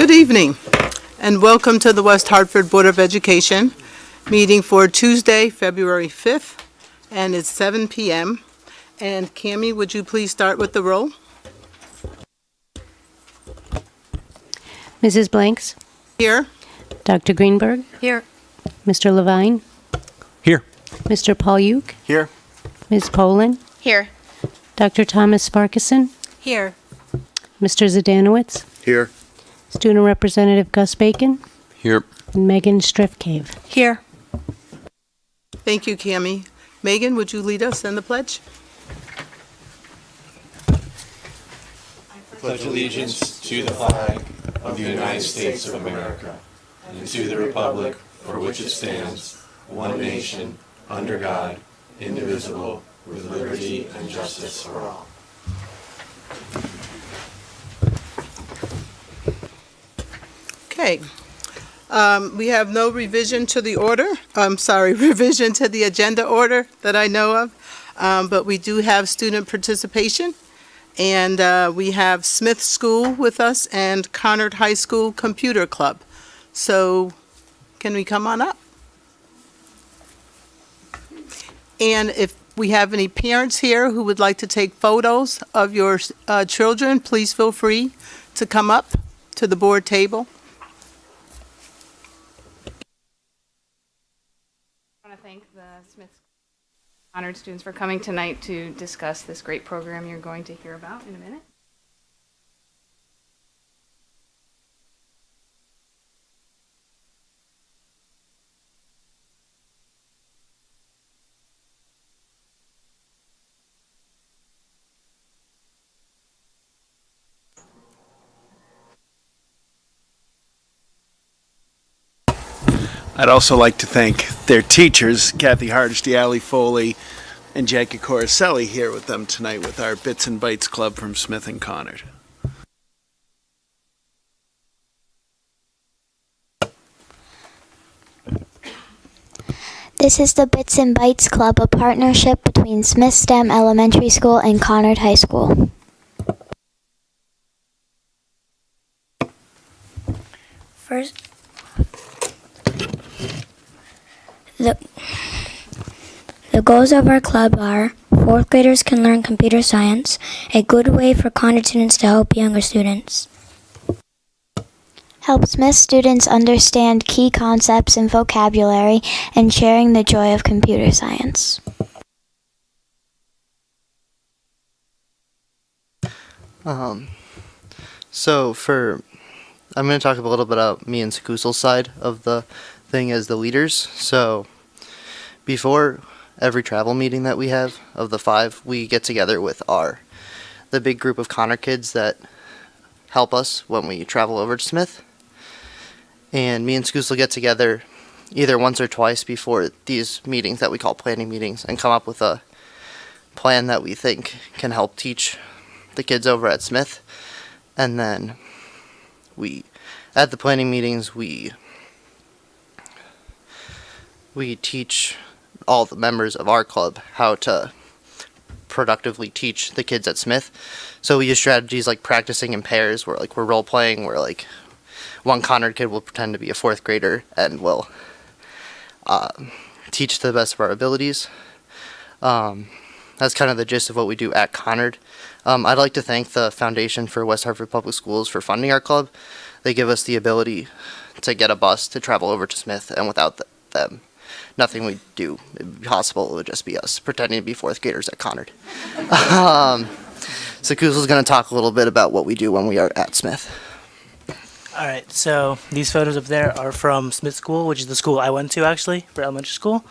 Good evening, and welcome to the West Hartford Board of Education meeting for Tuesday, February 5th, and it's 7 p.m. And Cammie, would you please start with the roll? Mrs. Blanks? Here. Dr. Greenberg? Here. Mr. Levine? Here. Mr. Polun? Here. Ms. Polun? Here. Dr. Thomas Sparkison? Here. Mr. Zdanowitz? Here. Student Representative Gus Bacon? Here. And Megan Striffcave. Here. Thank you, Cammie. Megan, would you lead us in the pledge? Pledge allegiance to the flag of the United States of America and to the republic for which it stands, one nation, under God, indivisible, with liberty and justice for all. Okay. We have no revision to the order. Revision to the agenda order that I know of. But we do have student participation. And we have Smith School with us and Conard High School Computer Club. So can we come on up? And if we have any parents here who would like to take photos of your children, please feel free to come up to the board table. I want to thank the Smith honored students for coming tonight to discuss this great program you're going to hear about in a minute. I'd also like to thank their teachers, Kathy Hardesty, Ali Foley, and Jackie Coricelli, here with them tonight with our Bits and Bites Club from Smith and Conard. This is the Bits and Bites Club, a partnership between Smith STEM Elementary School and Conard High School. First, the goals of our club are: fourth graders can learn computer science, a good way for Conard students to help younger students. Help Smith students understand key concepts and vocabulary, and sharing the joy of computer science. I'm going to talk a little bit about me and Sakusel's side of the thing as the leaders. So before every travel meeting that we have of the 5, we get together with the big group of Conard kids that help us when we travel over to Smith. And me and Sakusel get together either once or twice before these meetings that we call planning meetings and come up with a plan that we think can help teach the kids over at Smith. And then at the planning meetings, we teach all the members of our club how to productively teach the kids at Smith. So we use strategies like practicing in pairs, where we're role playing, where one Conard kid will pretend to be a 4th grader and will teach to the best of our abilities. That's kind of the gist of what we do at Conard. I'd like to thank the Foundation for West Hartford Public Schools for funding our club. They give us the ability to get a bus to travel over to Smith, and without them, nothing we do would be possible. It would just be us pretending to be 4th graders at Conard. Sakusel's going to talk a little bit about what we do when we are at Smith. All right, so these photos up there are from Smith School, which is the school I went to, actually, for elementary school.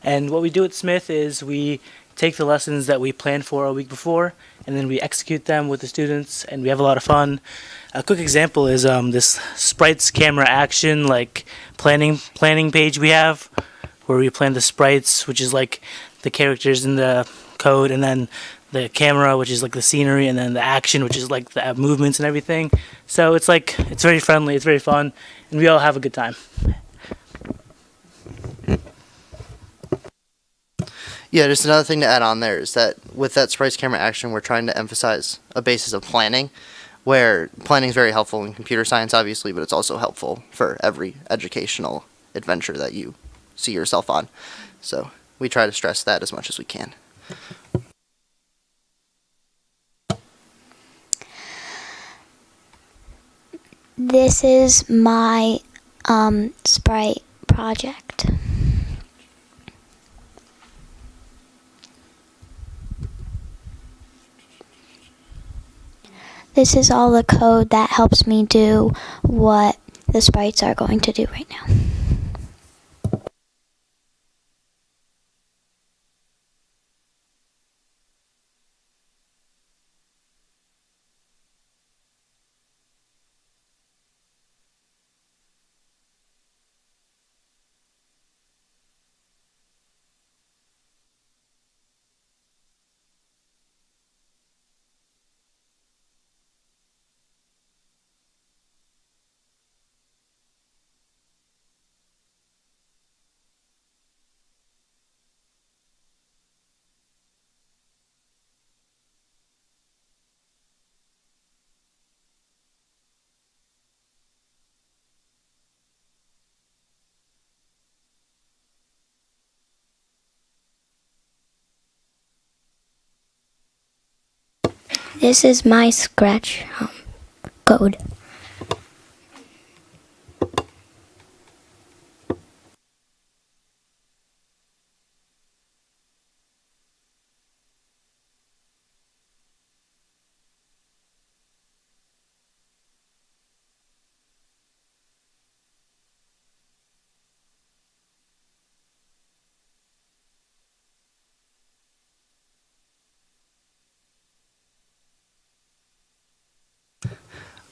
And what we do at Smith is we take the lessons that we planned for a week before, and then we execute them with the students, and we have a lot of fun. A quick example is this sprites camera action, planning page we have, where we plan the sprites, which is the characters in the code, and then the camera, which is the scenery, and then the action, which is the movements and everything. So it's very friendly, it's very fun, and we all have a good time. Yeah, just another thing to add on there is that with that sprites camera action, we're trying to emphasize a basis of planning, where planning is very helpful in computer science, obviously, but it's also helpful for every educational adventure that you see yourself on. So we try to stress that as much as we can. This is my sprite project. This is all the code that helps me do what the sprites are going to do right now. This is my Scratch code.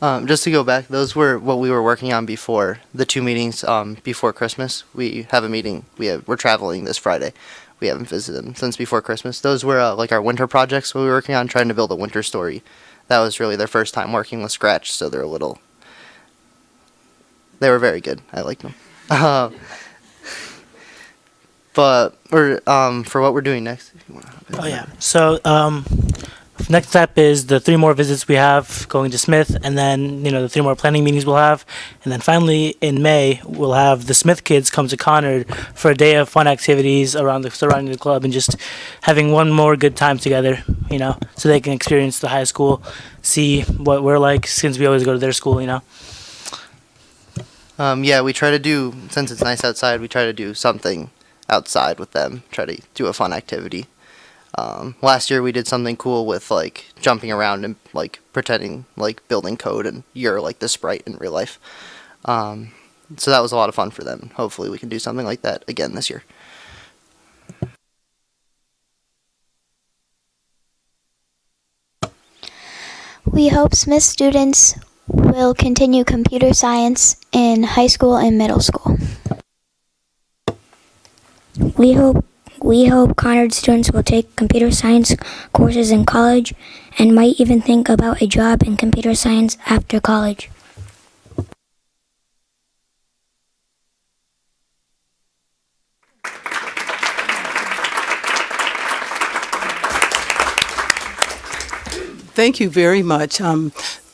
Just to go back, those were what we were working on before the 2 meetings before Christmas. We have a meeting. We're traveling this Friday. We haven't visited them since before Christmas. Those were like our winter projects we were working on, trying to build a winter story. That was really their first time working with Scratch, so they were very good. I liked them. But for what we're doing next. If you wanna hop in. Oh yeah. So next step is the 3 more visits we have going to Smith, and then the 3 more planning meetings we'll have, and then finally in May we'll have the Smith kids come to Conard for a day of fun activities surrounding the club, and just having one more good time together, so they can experience the high school, see what we're like since we always go to their school. Yeah, we try to do, since it's nice outside, we try to do something outside with them, try to do a fun activity. Last year we did something cool with like jumping around and like pretending like building code and you're like the sprite in real life. So that was a lot of fun for them. Hopefully we can do something like that again this year. We hope Smith students will continue computer science in high school and middle school. We hope Conard students will take computer science courses in college and might even think about a job in computer science after college. Thank you very much.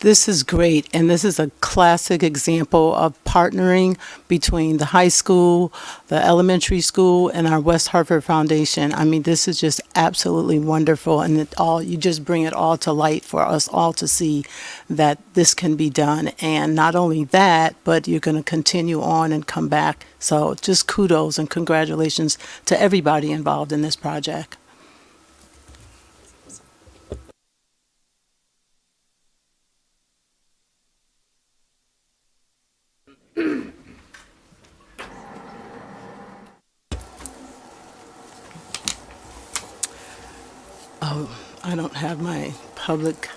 This is great, and this is a classic example of partnering between the high school, the elementary school, and our West Hartford Foundation. I mean, this is just absolutely wonderful, and you just bring it all to light for us all to see that this can be done. And not only that, but you're going to continue on and come back. So just kudos and congratulations to everybody involved in this project. Oh, I don't have my public.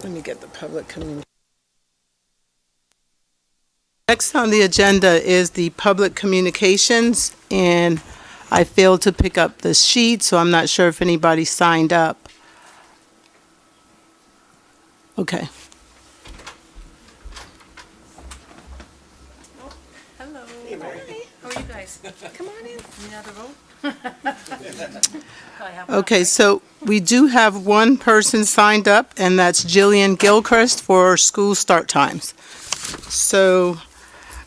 Let me get the public communication. Next on the agenda is the public communications, and I failed to pick up the sheet, so I'm not sure if anybody signed up. Okay. Hello. Hey, Mary. How are you guys? Come on in. You know the room? Okay, so We do have one person signed up, and that's Jillian Gilchrist for school start times. So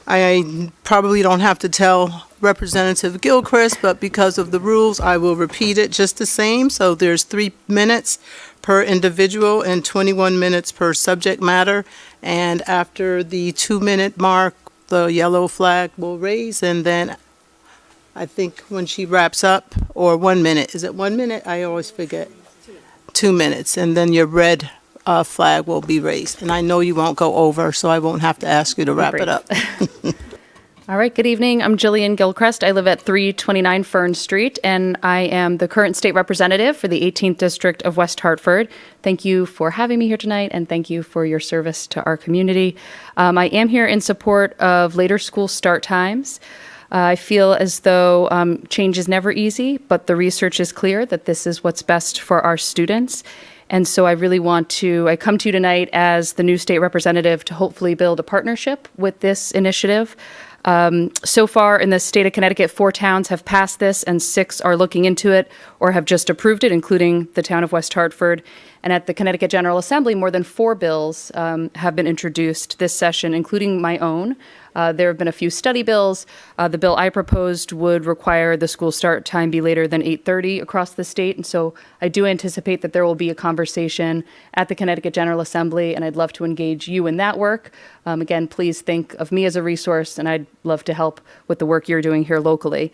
I probably don't have to tell Representative Gilchrist, but because of the rules, I will repeat it just the same. So there's 3 minutes per individual and 21 minutes per subject matter. And after the 2-minute mark, the yellow flag will raise, and then I think when she wraps up, or 1 minute, is it 1 minute? I always forget. 2 minutes, and then your red flag will be raised. And I know you won't go over, so I won't have to ask you to wrap it up. All right, good evening. I'm Jillian Gilchrist. I live at 329 Fern Street, and I am the current state representative for the 18th District of West Hartford. Thank you for having me here tonight, and thank you for your service to our community. I am here in support of later school start times. I feel as though change is never easy, but the research is clear that this is what's best for our students. And so I really I come to you tonight as the new state representative to hopefully build a partnership with this initiative. So far in the state of Connecticut, 4 towns have passed this and 6 are looking into it or have just approved it, including the town of West Hartford. And at the Connecticut General Assembly, more than 4 bills have been introduced this session, including my own. There have been a few study bills. The bill I proposed would require the school start time be later than 8:30 across the state. And so I do anticipate that there will be a conversation at the Connecticut General Assembly, and I'd love to engage you in that work. Again, please think of me as a resource, and I'd love to help with the work you're doing here locally.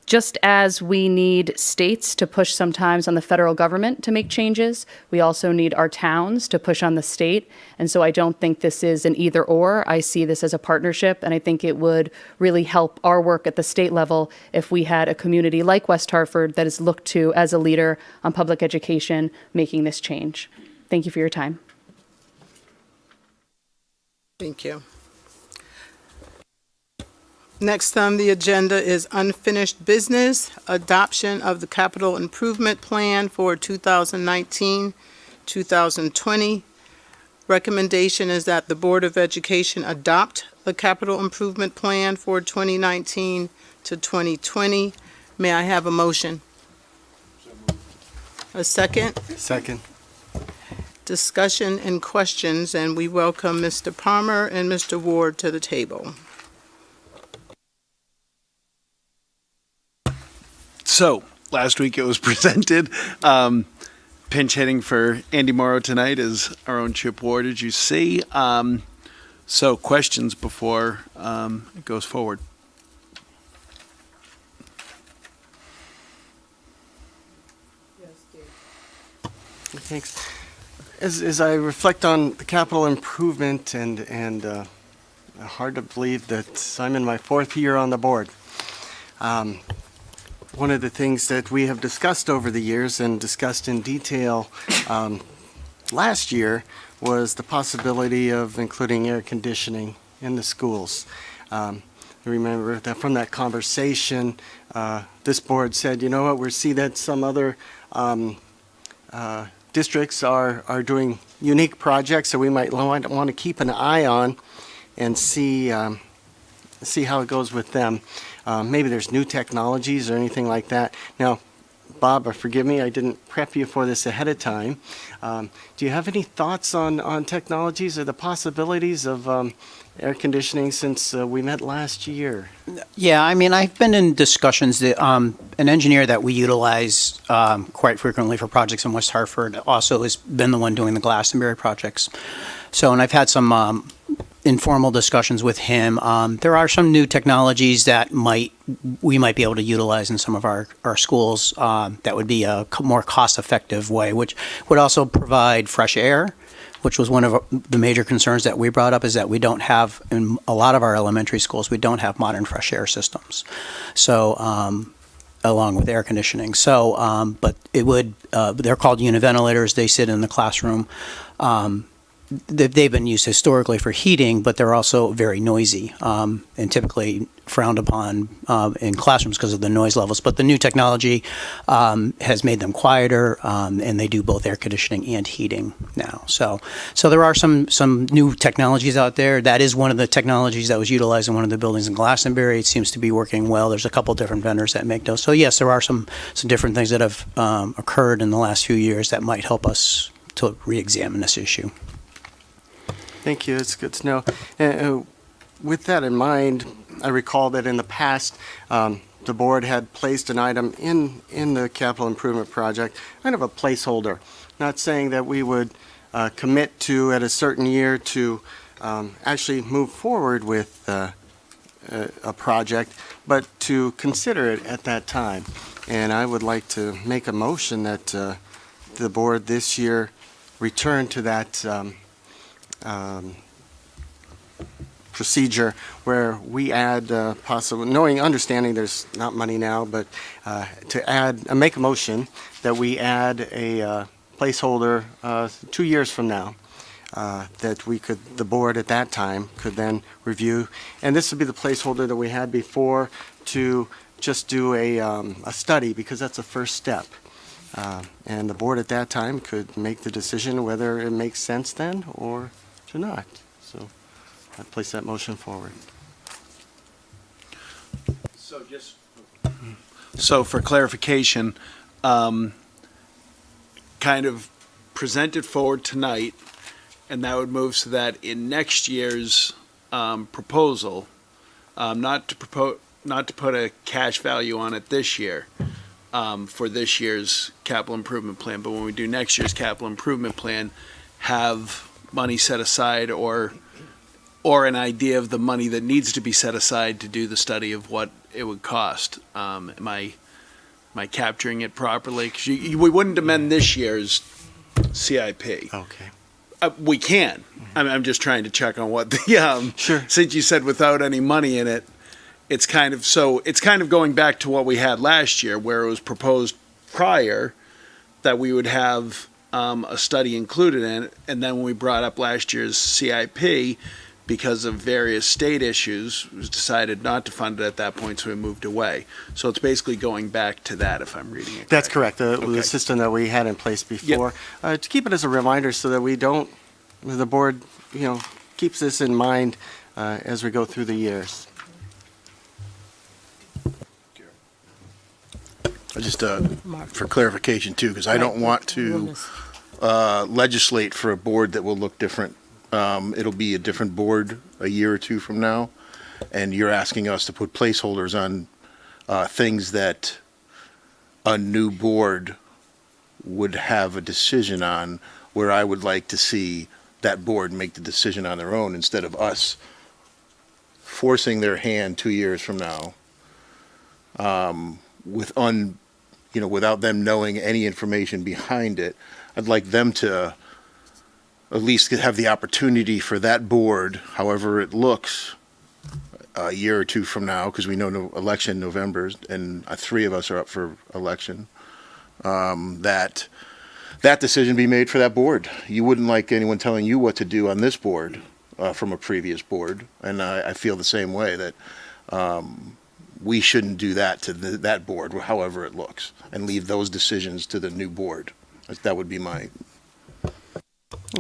Just as we need states to push sometimes on the federal government to make changes, we also need our towns to push on the state. And so I don't think this is an either or. I see this as a partnership, and I think it would really help our work at the state level if we had a community like West Hartford that is looked to as a leader on public education making this change. Thank you for your time. Thank you. Next on the agenda is unfinished business, adoption of the capital improvement plan for 2019-2020. Recommendation is that the Board of Education adopt the capital improvement plan for 2019 to 2020. May I have a motion? A second? Second. Discussion and questions, and we welcome Mr. Palmer and Mr. Ward to the table. So, last week it was presented. Pinch hitting for Andy Morrow tonight is our own Chip Ward, as you see. So, questions before it goes forward. Thanks. As I reflect on the capital improvement and hard to believe that I'm in my 4th year on the board. One of the things that we have discussed over the years and discussed in detail last year was the possibility of including air conditioning in the schools. I remember that from that conversation, this board said, you know what, we see that some other districts are doing unique projects, so we might want to keep an eye on and see how it goes with them. Maybe there's new technologies or anything like that. Now, Bob, forgive me, I didn't prep you for this ahead of time. Do you have any thoughts on technologies or the possibilities of air conditioning since we met last year? Yeah, I mean, I've been in discussions that an engineer that we utilize quite frequently for projects in West Hartford also has been the one doing the Glastonbury projects. So, and I've had some informal discussions with him. There are some new technologies that we might be able to utilize in some of our schools that would be a more cost-effective way, which would also provide fresh air, which was one of the major concerns that we brought up, is that we don't have, in a lot of our elementary schools, we don't have modern fresh air systems. So, along with air conditioning. So, but it would, they're called univentilators. They sit in the classroom. they've been used historically for heating, but they're also very noisy, and typically frowned upon in classrooms because of the noise levels. But the new technology has made them quieter, and they do both air conditioning and heating now. So there are some new technologies out there. That is one of the technologies that was utilized in one of the buildings in Glastonbury. It seems to be working well. There's a couple different vendors that make those. So yes, there are some different things that have occurred in the last few years that might help us to re-examine this issue. Thank you. It's good to know. With that in mind, I recall that in the past, the board had placed an item in the capital improvement project, kind of a placeholder. Not saying that we would commit to at a certain year to actually move forward with a project, but to consider it at that time. And I would like to make a motion that the board this year return to that procedure where we add possible, understanding there's not money now, but to add, make a motion that we add a placeholder 2 years from now, that the board at that time could then review. And this would be the placeholder that we had before to just do a study, because that's a first step. And the board at that time could make the decision whether it makes sense then or to not. So I place that motion forward. So for clarification, kind of present it forward tonight, and that would move so that in next year's proposal, not to put a cash value on it this year, for this year's capital improvement plan, but when we do next year's capital improvement plan, have money set aside or an idea of the money that needs to be set aside to do the study of what it would cost. Am I capturing it properly? 'Cause we wouldn't amend this year's CIP. Okay. We can. I'm just trying to check on what the Sure. Since you said without any money in it, it's kind of going back to what we had last year, where it was proposed prior that we would have a study included in it, and then when we brought up last year's CIP, because of various state issues, it was decided not to fund it at that point, so we moved away. So it's basically going back to that, if I'm reading it That's correctly. correct. The system that we had in place before. To keep it as a reminder so that the board, keeps this in mind as we go through the years. Just for clarification too, because I don't want to legislate for a board that will look different. It'll be a different board a year or two from now, and you're asking us to put placeholders on things that a new board would have a decision on, where I would like to see that board make the decision on their own instead of us forcing their hand 2 years from now without them knowing any information behind it. I'd like them to at least have the opportunity for that board, however it looks, a year or two from now, because we know election November, and 3 of us are up for election, that decision be made for that board. You wouldn't like anyone telling you what to do on this board from a previous board, and I feel the same way, that we shouldn't do that to that board, however it looks, and leave those decisions to the new board. That would be my...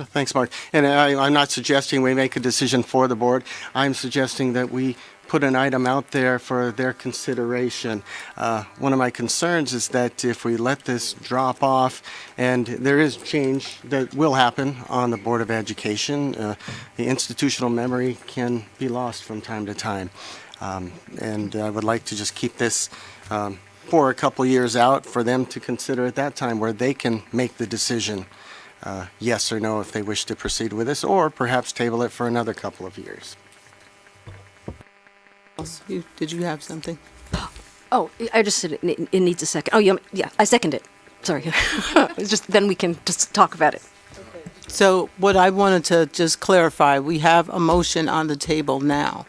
Thanks, Mark. And I'm not suggesting we make a decision for the board. I'm suggesting that we put an item out there for their consideration. One of my concerns is that if we let this drop off, and there is change that will happen on the Board of Education, the institutional memory can be lost from time to time. And I would like to just keep this for a couple years out for them to consider at that time, where they can make the decision, yes or no, if they wish to proceed with this, or perhaps table it for another couple of years. Did you have something? Oh, I just said it needs a second. Oh, yeah, I second it. Sorry. It's just then we can just talk about it. So what I wanted to just clarify, we have a motion on the table now.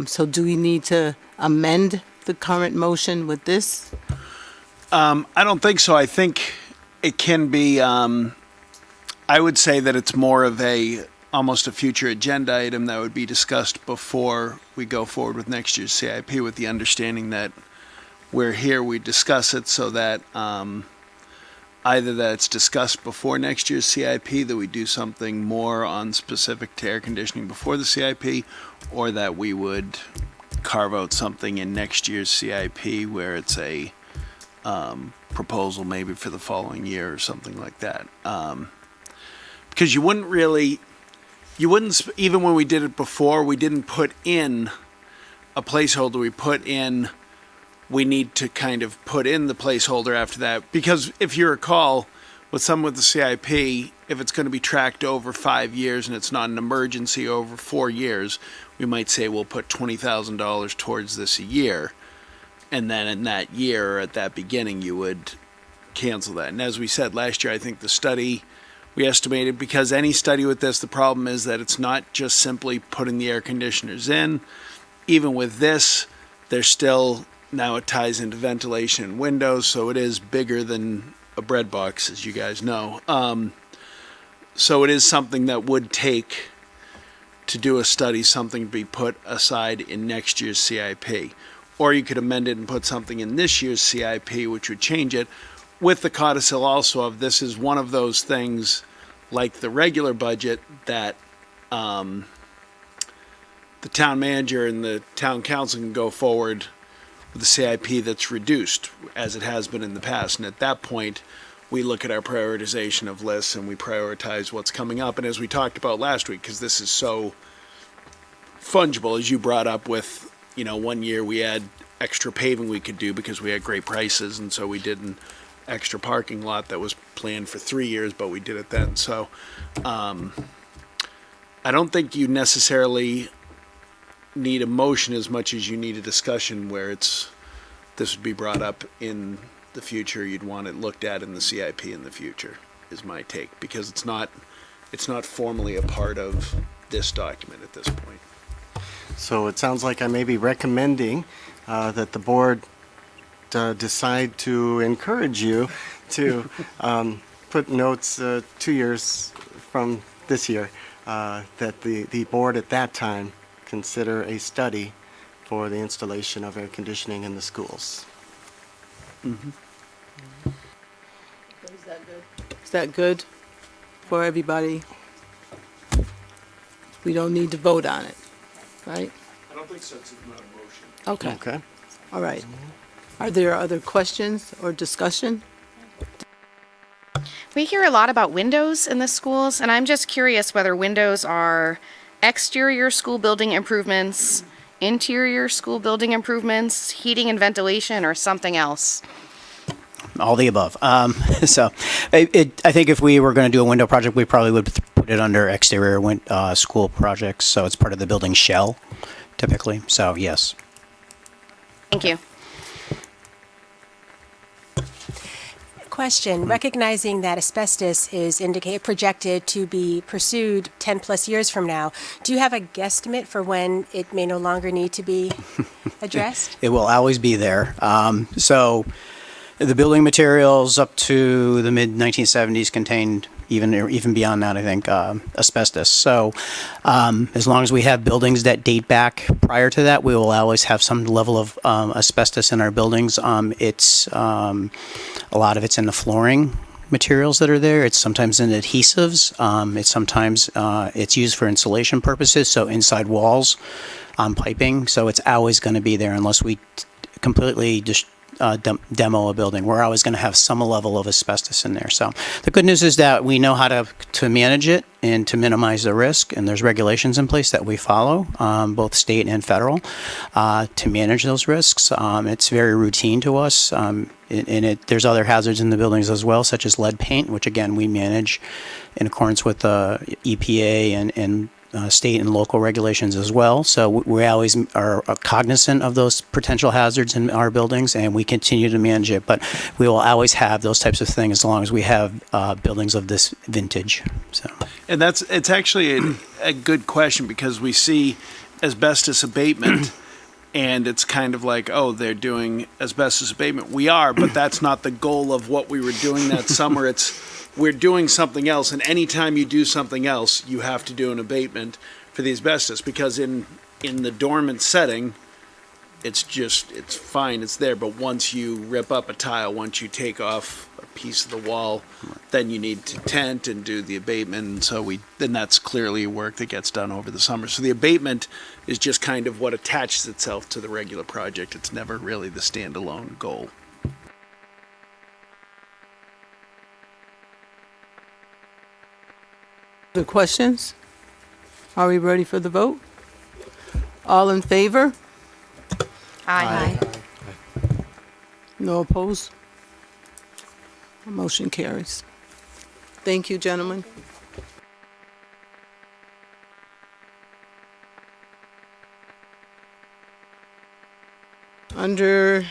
So do we need to amend the current motion with this? I don't think so. I think it can be I would say that it's more of almost a future agenda item that would be discussed before we go forward with next year's CIP, with the understanding that we're here, we discuss it so that either that it's discussed before next year's CIP, that we do something more on specific to air conditioning before the CIP, or that we would carve out something in next year's CIP where it's a proposal maybe for the following year or something like that. Because you wouldn't, even when we did it before, we didn't put in a placeholder. We put in, we need to kind of put in the placeholder after that. Because if you recall, with the CIP, if it's going to be tracked over 5 years and it's not an emergency over 4 years, we might say we'll put $20,000 towards this a year. And then in that year, or at that beginning, you would cancel that. And as we said last year, I think the study, we estimated, because any study with this, the problem is that it's not just simply putting the air conditioners in. Even with this, there's still, now it ties into ventilation and windows, so it is bigger than a bread box, as you guys know. So it is something that would take, to do a study, something to be put aside in next year's CIP. Or you could amend it and put something in this year's CIP, which would change it, with the codicil also of this is one of those things, like the regular budget, that the town manager and the town council can go forward with a CIP that's reduced, as it has been in the past. And at that point, we look at our prioritization of lists and we prioritize what's coming up. And as we talked about last week, because this is so fungible, as you brought up with, 1 year we had extra paving we could do because we had great prices, and so we did an extra parking lot that was planned for 3 years, but we did it then. So I don't think you necessarily need a motion as much as you need a discussion where this would be brought up in the future. You'd want it looked at in the CIP in the future, is my take, because it's not formally a part of this document at this point. So it sounds like I may be recommending that the board decide to encourage you to put notes 2 years from this year, that the board at that time consider a study for the installation of air conditioning in the schools. Mm-hmm. Is that good? Is that good for everybody? We don't need to vote on it, right? I don't think so. It's not a motion. Okay. Okay. All right. Are there other questions or discussion? We hear a lot about windows in the schools, and I'm just curious whether windows are exterior school building improvements, interior school building improvements, heating and ventilation, or something else. All the above. So I think if we were going to do a window project, we probably would put it under exterior school projects. So it's part of the building shell, typically. So yes. Thank you. Question. Recognizing that asbestos is projected to be pursued 10 plus years from now, do you have a guesstimate for when it may no longer need to be addressed? It will always be there. So the building materials up to the mid 1970s contained even beyond that, I think, asbestos. So as long as we have buildings that date back prior to that, we will always have some level of asbestos in our buildings. It's a lot of it's in the flooring materials that are there. It's sometimes in adhesives. It's sometimes it's used for insulation purposes, so inside walls, piping. So it's always going to be there unless we completely demo a building. We're always going to have some level of asbestos in there. So the good news is that we know how to manage it and to minimize the risk, and there's regulations in place that we follow, both state and federal, to manage those risks. It's very routine to us. There's other hazards in the buildings as well, such as lead paint, which again we manage in accordance with the EPA and state and local regulations as well. So we always are cognizant of those potential hazards in our buildings, and we continue to manage it. But we will always have those types of things as long as we have buildings of this vintage. So, and it's actually a good question, because we see asbestos abatement and it's kind of like, oh, they're doing asbestos abatement. We are, but that's not the goal of what we were doing that summer. We're doing something else, and anytime you do something else, you have to do an abatement for the asbestos, because in the dormant setting, it's fine, it's there, but once you rip up a tile, once you take off a piece of the wall, then you need to tent and do the abatement, and so then that's clearly work that gets done over the summer. So the abatement is just kind of what attaches itself to the regular project. It's never really the standalone goal. The questions? Are we ready for the vote? All in favor? Aye. No opposed? Motion carries. Thank you, gentlemen. Under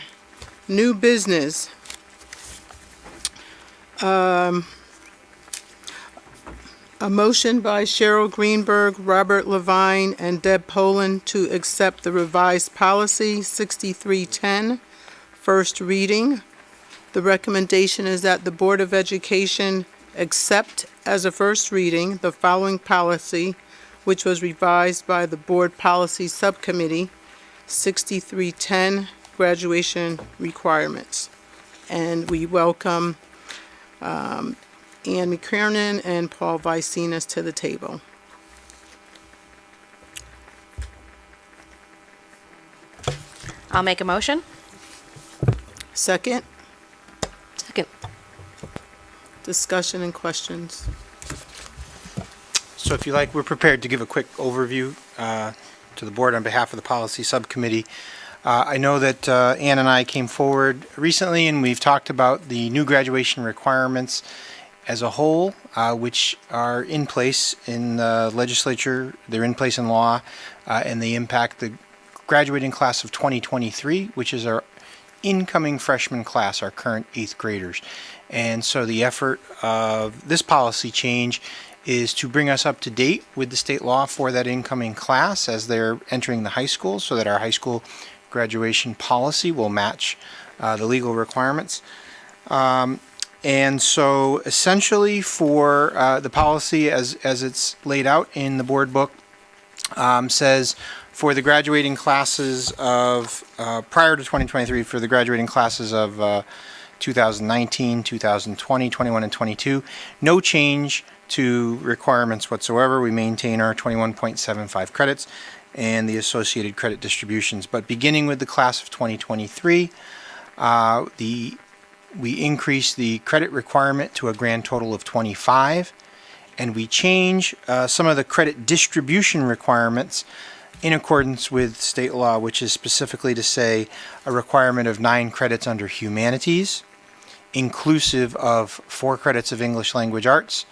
new business, a motion by Cheryl Greenberg, Robert Levine, and Deb Polun to accept the revised policy 6310, first reading. The recommendation is that the Board of Education accept as a first reading the following policy, which was revised by the Board Policy Subcommittee, 6310, graduation requirements. And we welcome Ann McKiernan and Paul Vicinas to the table. I'll make a motion. Second, Second. discussion and questions. So if you like, we're prepared to give a quick overview to the board on behalf of the policy subcommittee. I know that Ann and I came forward recently and we've talked about the new graduation requirements as a whole, which are in place in the legislature, they're in place in law, and they impact the graduating class of 2023, which is our incoming freshman class, our current 8th graders. And so the effort of this policy change is to bring us up to date with the state law for that incoming class as they're entering the high school, so that our high school graduation policy will match the legal requirements. And so essentially for the policy as it's laid out in the board book, says for the graduating classes of, prior to 2023, for the graduating classes of 2019, 2020, 21, and 22, no change to requirements whatsoever. We maintain our 21.75 credits and the associated credit distributions. But beginning with the class of 2023, we increase the credit requirement to a grand total of 25, and we change some of the credit distribution requirements in accordance with state law, which is specifically to say a requirement of 9 credits under humanities, inclusive of 4 credits of English language arts,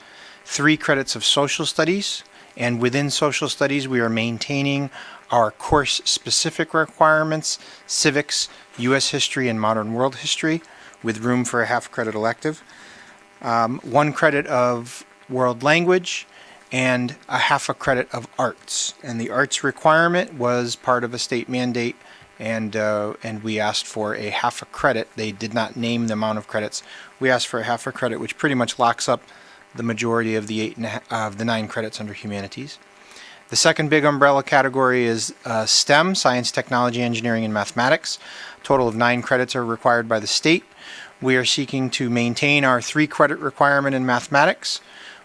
3 credits of social studies, and within social studies we are maintaining our course-specific requirements, civics, U.S. history, and modern world history, with room for a half-credit elective, 1 credit of world language, and a half a credit of arts. And the arts requirement was part of a state mandate, and we asked for a half a credit. They did not name the amount of credits. We asked for a half a credit, which pretty much locks up the majority of the 9 credits under humanities. The second big umbrella category is STEM, science, technology, engineering, and mathematics. A total of 9 credits are required by the state. We are seeking to maintain our 3 credit requirement in mathematics.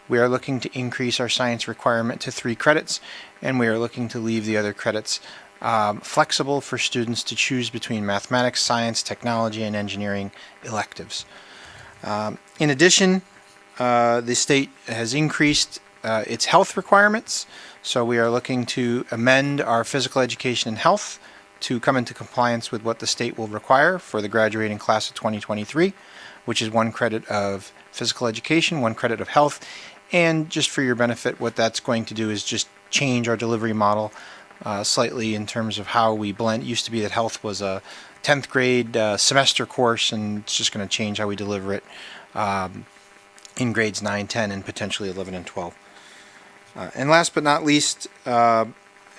We are looking to increase our science requirement to 3 credits, and we are looking to leave the other credits flexible for students to choose between mathematics, science, technology, and engineering electives. In addition, the state has increased its health requirements, so we are looking to amend our physical education and health to come into compliance with what the state will require for the graduating class of 2023, which is 1 credit of physical education, 1 credit of health, and just for your benefit, what that's going to do is just change our delivery model slightly in terms of how we blend. It used to be that health was a 10th grade semester course, and it's just going to change how we deliver it in grades 9, 10, and potentially 11 and 12. And last but not least,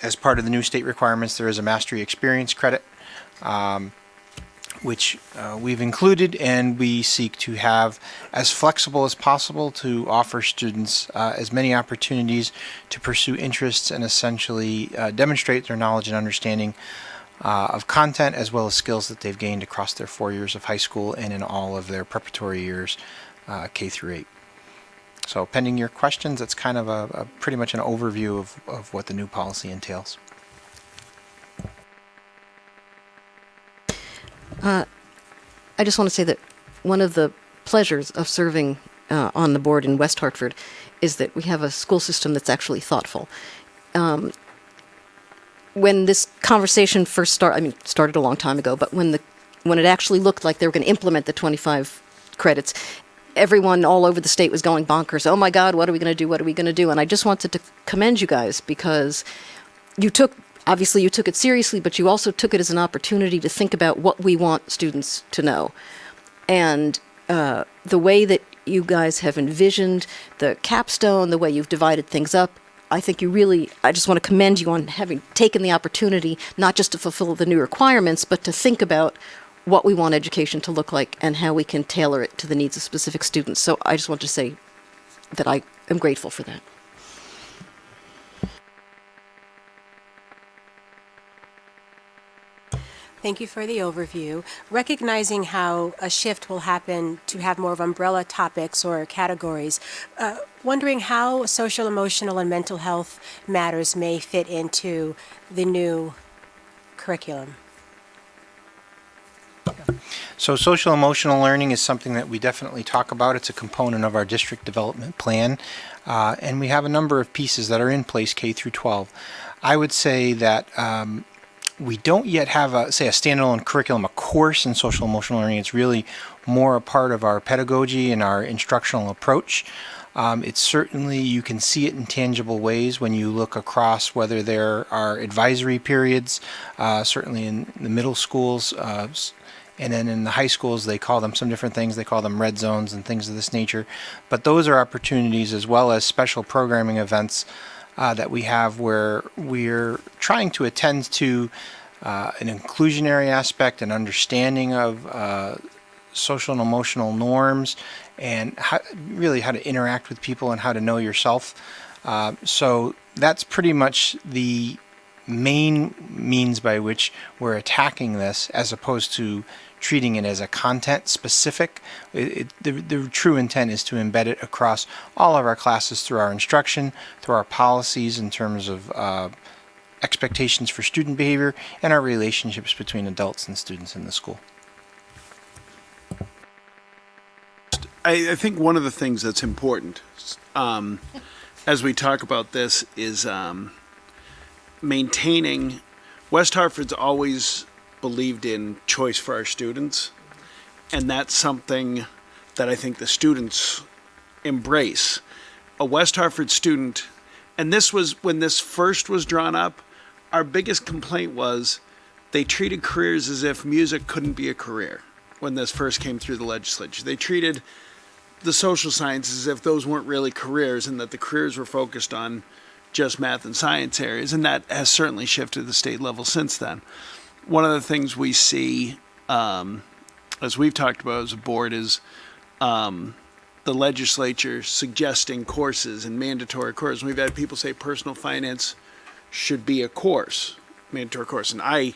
as part of the new state requirements, there is a mastery experience credit, which we've included, and we seek to have as flexible as possible to offer students as many opportunities to pursue interests and essentially demonstrate their knowledge and understanding of content as well as skills that they've gained across their 4 years of high school and in all of their preparatory years, K through 8. So pending your questions, that's kind of a pretty much an overview of what the new policy entails. I just want to say that one of the pleasures of serving on the board in West Hartford is that we have a school system that's actually thoughtful. When this conversation first started a long time ago, but when it actually looked like they were going to implement the 25 credits, everyone all over the state was going bonkers. Oh my God, what are we going to do? What are we going to do? And I just wanted to commend you guys because obviously you took it seriously, but you also took it as an opportunity to think about what we want students to know. And the way that you guys have envisioned the capstone, the way you've divided things up, I just want to commend you on having taken the opportunity not just to fulfill the new requirements, but to think about what we want education to look like and how we can tailor it to the needs of specific students. So I just want to say that I am grateful for that. Thank you for the overview. Recognizing how a shift will happen to have more of umbrella topics or categories, wondering how social, emotional, and mental health matters may fit into the new curriculum. So social emotional learning is something that we definitely talk about. It's a component of our district development plan, and we have a number of pieces that are in place K through 12. I would say that we don't yet have a standalone curriculum, a course in social emotional learning. It's really more a part of our pedagogy and our instructional approach. It's certainly, you can see it in tangible ways when you look across whether there are advisory periods, certainly in the middle schools, and then in the high schools they call them some different things. They call them red zones and things of this nature. But those are opportunities as well as special programming events that we have where we're trying to attend to an inclusionary aspect and understanding of social and emotional norms and how to interact with people and how to know yourself. So that's pretty much the main means by which we're attacking this, as opposed to treating it as a content specific. The true intent is to embed it across all of our classes through our instruction, through our policies in terms of expectations for student behavior, and our relationships between adults and students in the school. I think one of the things that's important as we talk about this is maintaining. West Hartford's always believed in choice for our students, and that's something that I think the students embrace. A West Hartford student, and this was when this first was drawn up, our biggest complaint was they treated careers as if music couldn't be a career. When this first came through the legislature, they treated the social sciences as if those weren't really careers, and that the careers were focused on just math and science areas, and that has certainly shifted to the state level since then. One of the things we see, as we've talked about as a board, is the legislature suggesting courses and mandatory courses. We've had people say personal finance should be a course, mandatory course, and I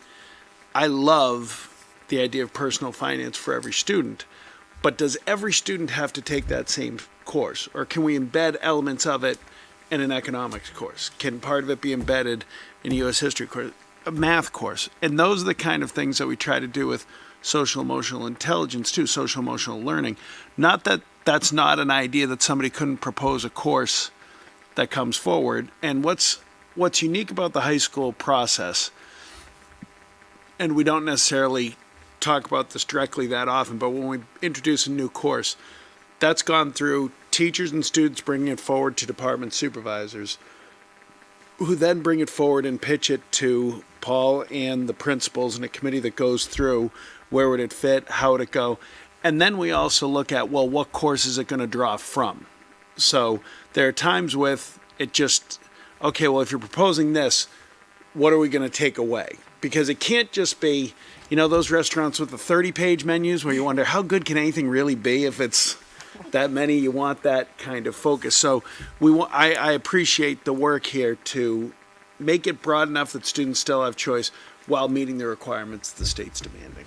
love the idea of personal finance for every student, but does every student have to take that same course, or can we embed elements of it in an economics course? Can part of it be embedded in a U.S. history course, a math course? And those are the kind of things that we try to do with social emotional intelligence too, social emotional learning. Not that that's not an idea that somebody couldn't propose a course that comes forward. And what's unique about the high school process, and we don't necessarily talk about this directly that often, but when we introduce a new course, that's gone through teachers and students bringing it forward to department supervisors, who then bring it forward and pitch it to Paul and the principals and a committee that goes through where would it fit, how would it go. And then we also look at, well, what course is it going to draw from? So there are times with it just, okay, well, if you're proposing this, what are we going to take away? Because it can't just be, those restaurants with the 30-page menus where you wonder how good can anything really be if it's that many. You want that kind of focus. So I appreciate the work here to make it broad enough that students still have choice while meeting the requirements the state's demanding.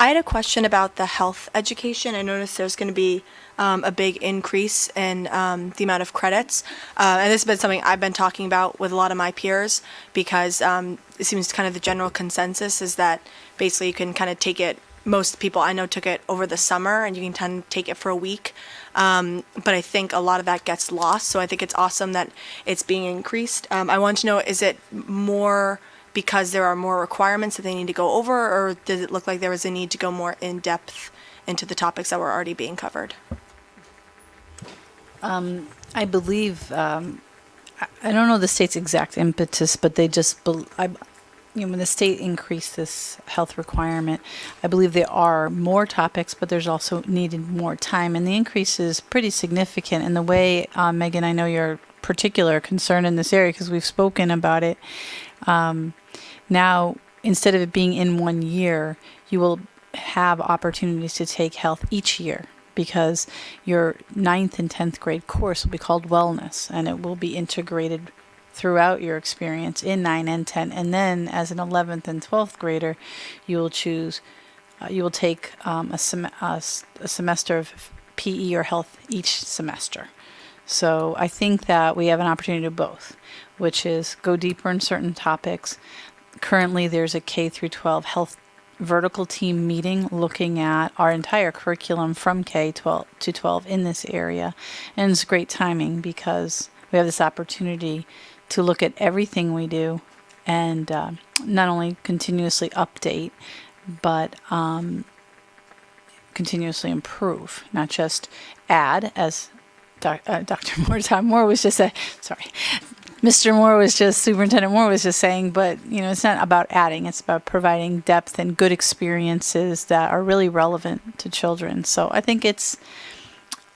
I had a question about the health education. I noticed there's going to be a big increase in the amount of credits. And this has been something I've been talking about with a lot of my peers because it seems kind of the general consensus is that basically you can kind of take it, most people I know took it over the summer and you can kind of take it for a week. But I think a lot of that gets lost. So I think it's awesome that it's being increased. I want to know, is it more because there are more requirements that they need to go over, or does it look like there was a need to go more in depth into the topics that were already being covered? I believe, I don't know the state's exact impetus, but they just, when the state increased this health requirement, I believe there are more topics, but there's also needed more time. And the increase is pretty significant. And the way, Megan, I know you're particular concern in this area because we've spoken about it. Now, instead of it being in 1 year, you will have opportunities to take health each year because your 9th and 10th grade course will be called wellness, and it will be integrated throughout your experience in 9 and 10. And then as an 11th and 12th grader, you will take a semester of PE or health each semester. So I think that we have an opportunity to do both, which is go deeper in certain topics. Currently, there's a K through 12 health vertical team meeting looking at our entire curriculum from K-12 to 12 in this area. And it's great timing because we have this opportunity to look at everything we do and not only continuously update, but continuously improve, not just add, as Dr. Moore was just saying, sorry, Mr. Moore was just, Superintendent Moore was just saying, but, it's not about adding, it's about providing depth and good experiences that are really relevant to children. So I think it's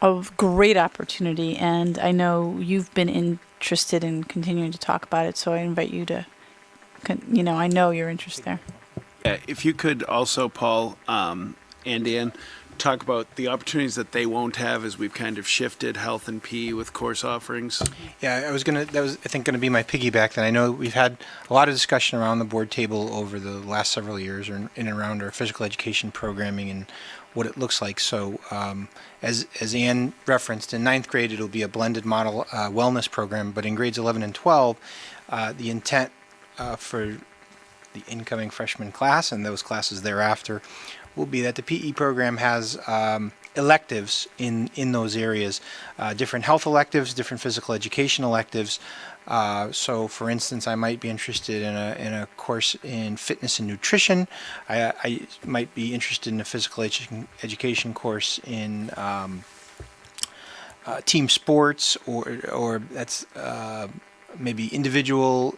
a great opportunity, and I know you've been interested in continuing to talk about it, so I invite you to, I know you're interested there. Yeah, if you could also, Paul, and Ann, talk about the opportunities that they won't have as we've kind of shifted health and PE with course offerings. Yeah, that was, I think, going to be my piggyback. That I know we've had a lot of discussion around the board table over the last several years in and around our physical education programming and what it looks like. So as Ann referenced, in 9th grade, it'll be a blended model wellness program, but in grades 11 and 12, the intent for the incoming freshman class and those classes thereafter will be that the PE program has electives in those areas, different health electives, different physical education electives. So, for instance, I might be interested in a course in fitness and nutrition. I might be interested in a physical education course in team sports, or that's maybe individual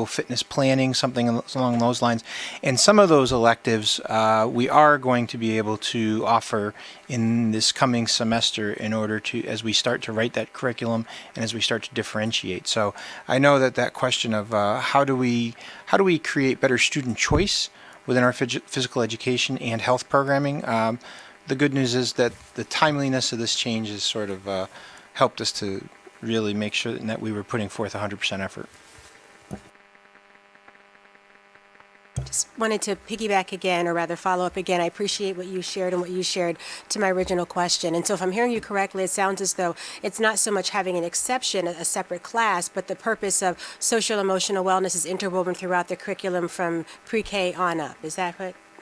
fitness planning, something along those lines. And some of those electives we are going to be able to offer in this coming semester in order to, as we start to write that curriculum and as we start to differentiate. So I know that question of how do we create better student choice within our physical education and health programming. The good news is that the timeliness of this change has sort of helped us to really make sure that we were putting forth 100% effort. Just wanted to piggyback again, or rather follow up again. I appreciate what you shared and what you shared to my original question. And so if I'm hearing you correctly, it sounds as though it's not so much having an exception, a separate class, but the purpose of social emotional wellness is interwoven throughout the curriculum from pre-K on up. Is that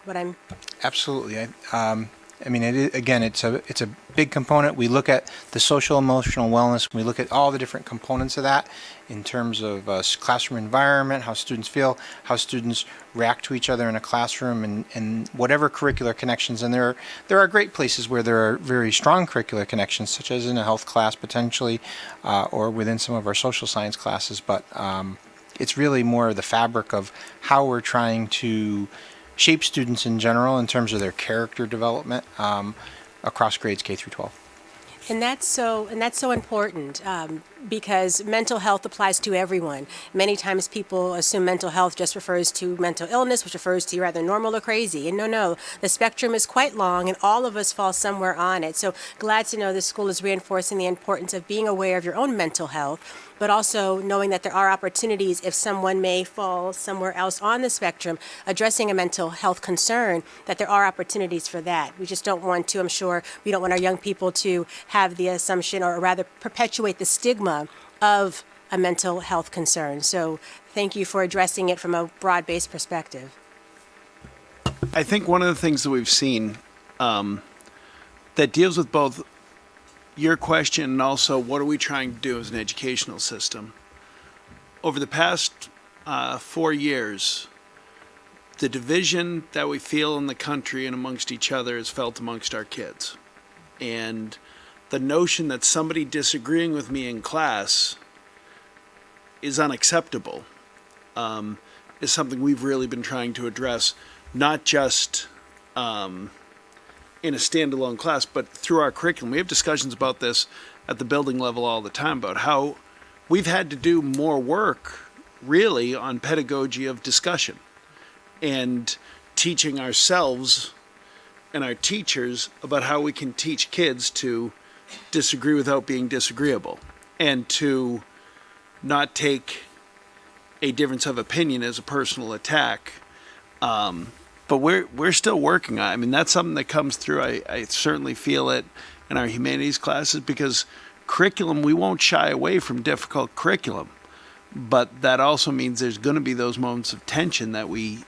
what I'm? Absolutely. I mean, it's a big component. We look at the social emotional wellness. We look at all the different components of that in terms of classroom environment, how students feel, how students react to each other in a classroom, and whatever curricular connections. And there are great places where there are very strong curricular connections, such as in a health class potentially, or within some of our social science classes. But it's really more the fabric of how we're trying to shape students in general in terms of their character development across grades K through 12. And that's so important because mental health applies to everyone. Many times people assume mental health just refers to mental illness, which refers to either normal or crazy. And no, the spectrum is quite long, and all of us fall somewhere on it. So glad to know the school is reinforcing the importance of being aware of your own mental health, but also knowing that there are opportunities if someone may fall somewhere else on the spectrum, addressing a mental health concern, that there are opportunities for that. We just don't want to, I'm sure, we don't want our young people to have the assumption, or rather perpetuate the stigma of a mental health concern. So thank you for addressing it from a broad-based perspective. I think one of the things that we've seen that deals with both your question and also what are we trying to do as an educational system. Over the past 4 years, the division that we feel in the country and amongst each other is felt amongst our kids. And the notion that somebody disagreeing with me in class is unacceptable is something we've really been trying to address, not just in a standalone class, but through our curriculum. We have discussions about this at the building level all the time about how we've had to do more work really on pedagogy of discussion and teaching ourselves and our teachers about how we can teach kids to disagree without being disagreeable and to not take a difference of opinion as a personal attack. But we're still working on it. I mean, that's something that comes through. I certainly feel it in our humanities classes because curriculum, we won't shy away from difficult curriculum. But that also means there's going to be those moments of tension that we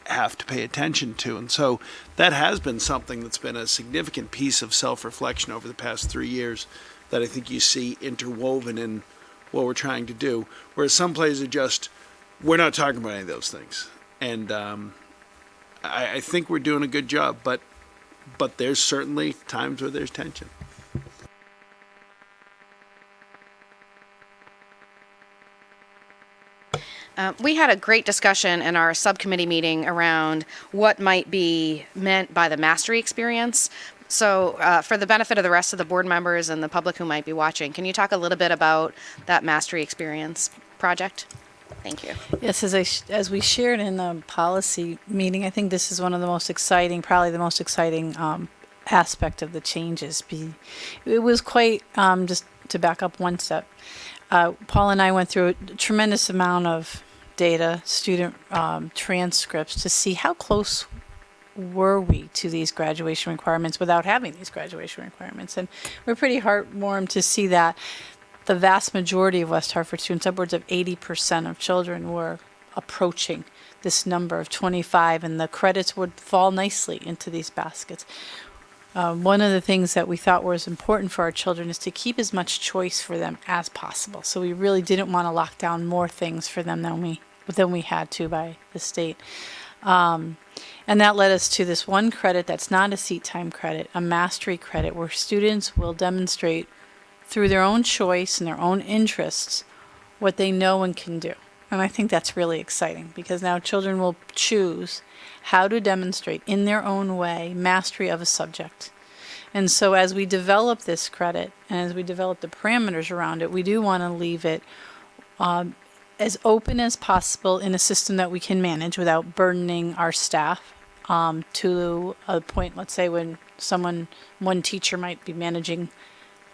have to pay attention to. And so that has been something that's been a significant piece of self-reflection over the past 3 years that I think you see interwoven in what we're trying to do. Whereas some places are just, we're not talking about any of those things. And I think we're doing a good job, but there's certainly times where there's tension. We had a great discussion in our subcommittee meeting around what might be meant by the mastery experience. So for the benefit of the rest of the board members and the public who might be watching, can you talk a little bit about that mastery experience project? Thank you. Yes, as we shared in the policy meeting, I think this is one of the most exciting, probably the most exciting aspect of the changes. It was quite, just to back up one step, Paul and I went through a tremendous amount of data, student transcripts to see how close were we to these graduation requirements without having these graduation requirements. And we're pretty heartwarmed to see that the vast majority of West Hartford students, upwards of 80% of children, were approaching this number of 25, and the credits would fall nicely into these baskets. One of the things that we thought was important for our children is to keep as much choice for them as possible. So we really didn't want to lock down more things for them than we had to by the state. And that led us to this one credit that's not a seat time credit, a mastery credit, where students will demonstrate through their own choice and their own interests what they know and can do. And I think that's really exciting because now children will choose how to demonstrate in their own way mastery of a subject. And so as we develop this credit and as we develop the parameters around it, we do want to leave it as open as possible in a system that we can manage without burdening our staff to a point, let's say, when one teacher might be managing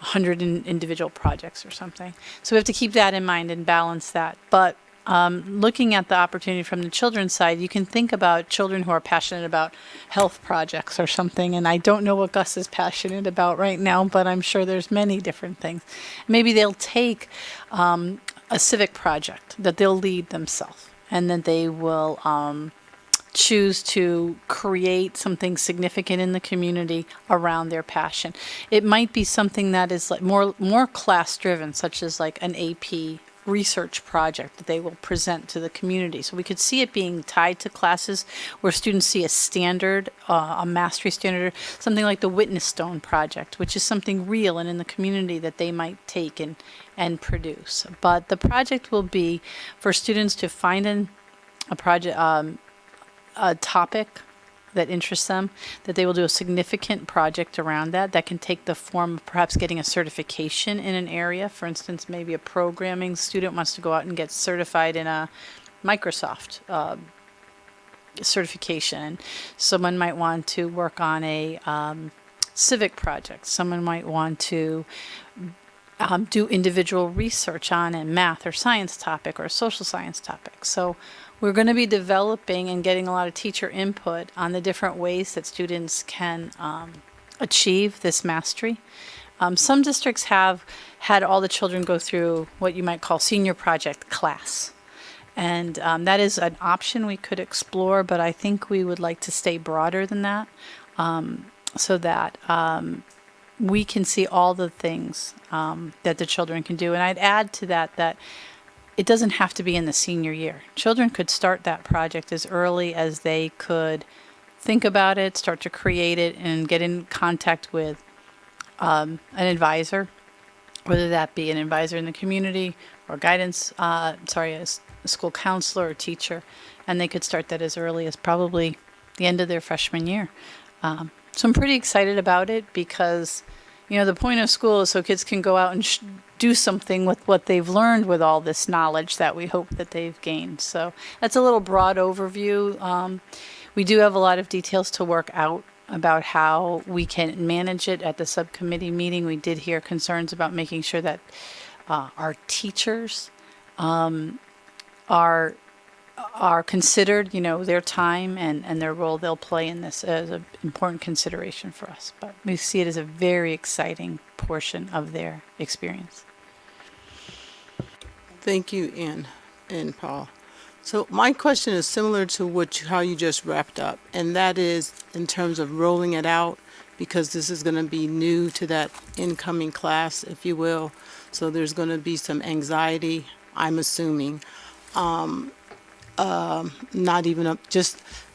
100 individual projects or something. So we have to keep that in mind and balance that. But looking at the opportunity from the children's side, you can think about children who are passionate about health projects or something. And I don't know what Gus is passionate about right now, but I'm sure there's many different things. Maybe they'll take a civic project that they'll lead themselves, and then they will choose to create something significant in the community around their passion. It might be something that is like more class driven, such as like an AP research project that they will present to the community. So we could see it being tied to classes where students see a standard, a mastery standard, something like the Witness Stone project, which is something real and in the community that they might take and produce. But the project will be for students to find a project, a topic that interests them, that they will do a significant project around that can take the form of perhaps getting a certification in an area. For instance, maybe a programming student wants to go out and get certified in a Microsoft certification. Someone might want to work on a civic project. Someone might want to do individual research on a math or science topic or a social science topic. So we're going to be developing and getting a lot of teacher input on the different ways that students can achieve this mastery. Some districts have had all the children go through what you might call senior project class. And that is an option we could explore, but I think we would like to stay broader than that, so that we can see all the things that the children can do. And I'd add to that it doesn't have to be in the senior year. Children could start that project as early as they could think about it, start to create it, and get in contact with an advisor, whether that be an advisor in the community or guidance, a school counselor or teacher, and they could start that as early as probably the end of their freshman year. So I'm pretty excited about it because, the point of school is so kids can go out and do something with what they've learned with all this knowledge that we hope that they've gained. So that's a little broad overview. We do have a lot of details to work out about how we can manage it. At the subcommittee meeting, we did hear concerns about making sure that our teachers are considered, their time and their role they'll play in this as an important consideration for us. But we see it as a very exciting portion of their experience. Thank you, Ann and Paul. So my question is similar to how you just wrapped up, and that is in terms of rolling it out, because this is going to be new to that incoming class, if you will. So there's going to be some anxiety, I'm assuming.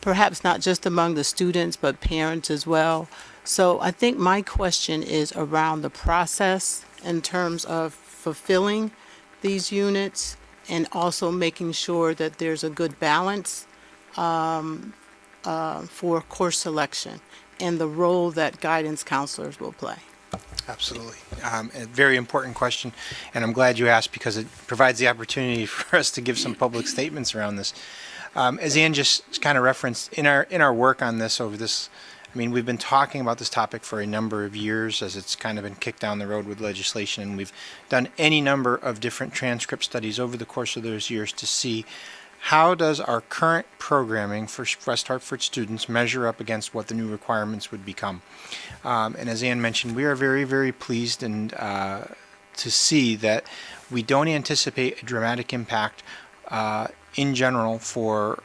Perhaps not just among the students, but parents as well. So I think my question is around the process in terms of fulfilling these units and also making sure that there's a good balance for course selection and the role that guidance counselors will play. Absolutely. A very important question, and I'm glad you asked because it provides the opportunity for us to give some public statements around this. As Ann just kind of referenced, in our work on this we've been talking about this topic for a number of years as it's kind of been kicked down the road with legislation, and we've done any number of different transcript studies over the course of those years to see how does our current programming for West Hartford students measure up against what the new requirements would become. And as Ann mentioned, we are very, very pleased and to see that we don't anticipate a dramatic impact in general for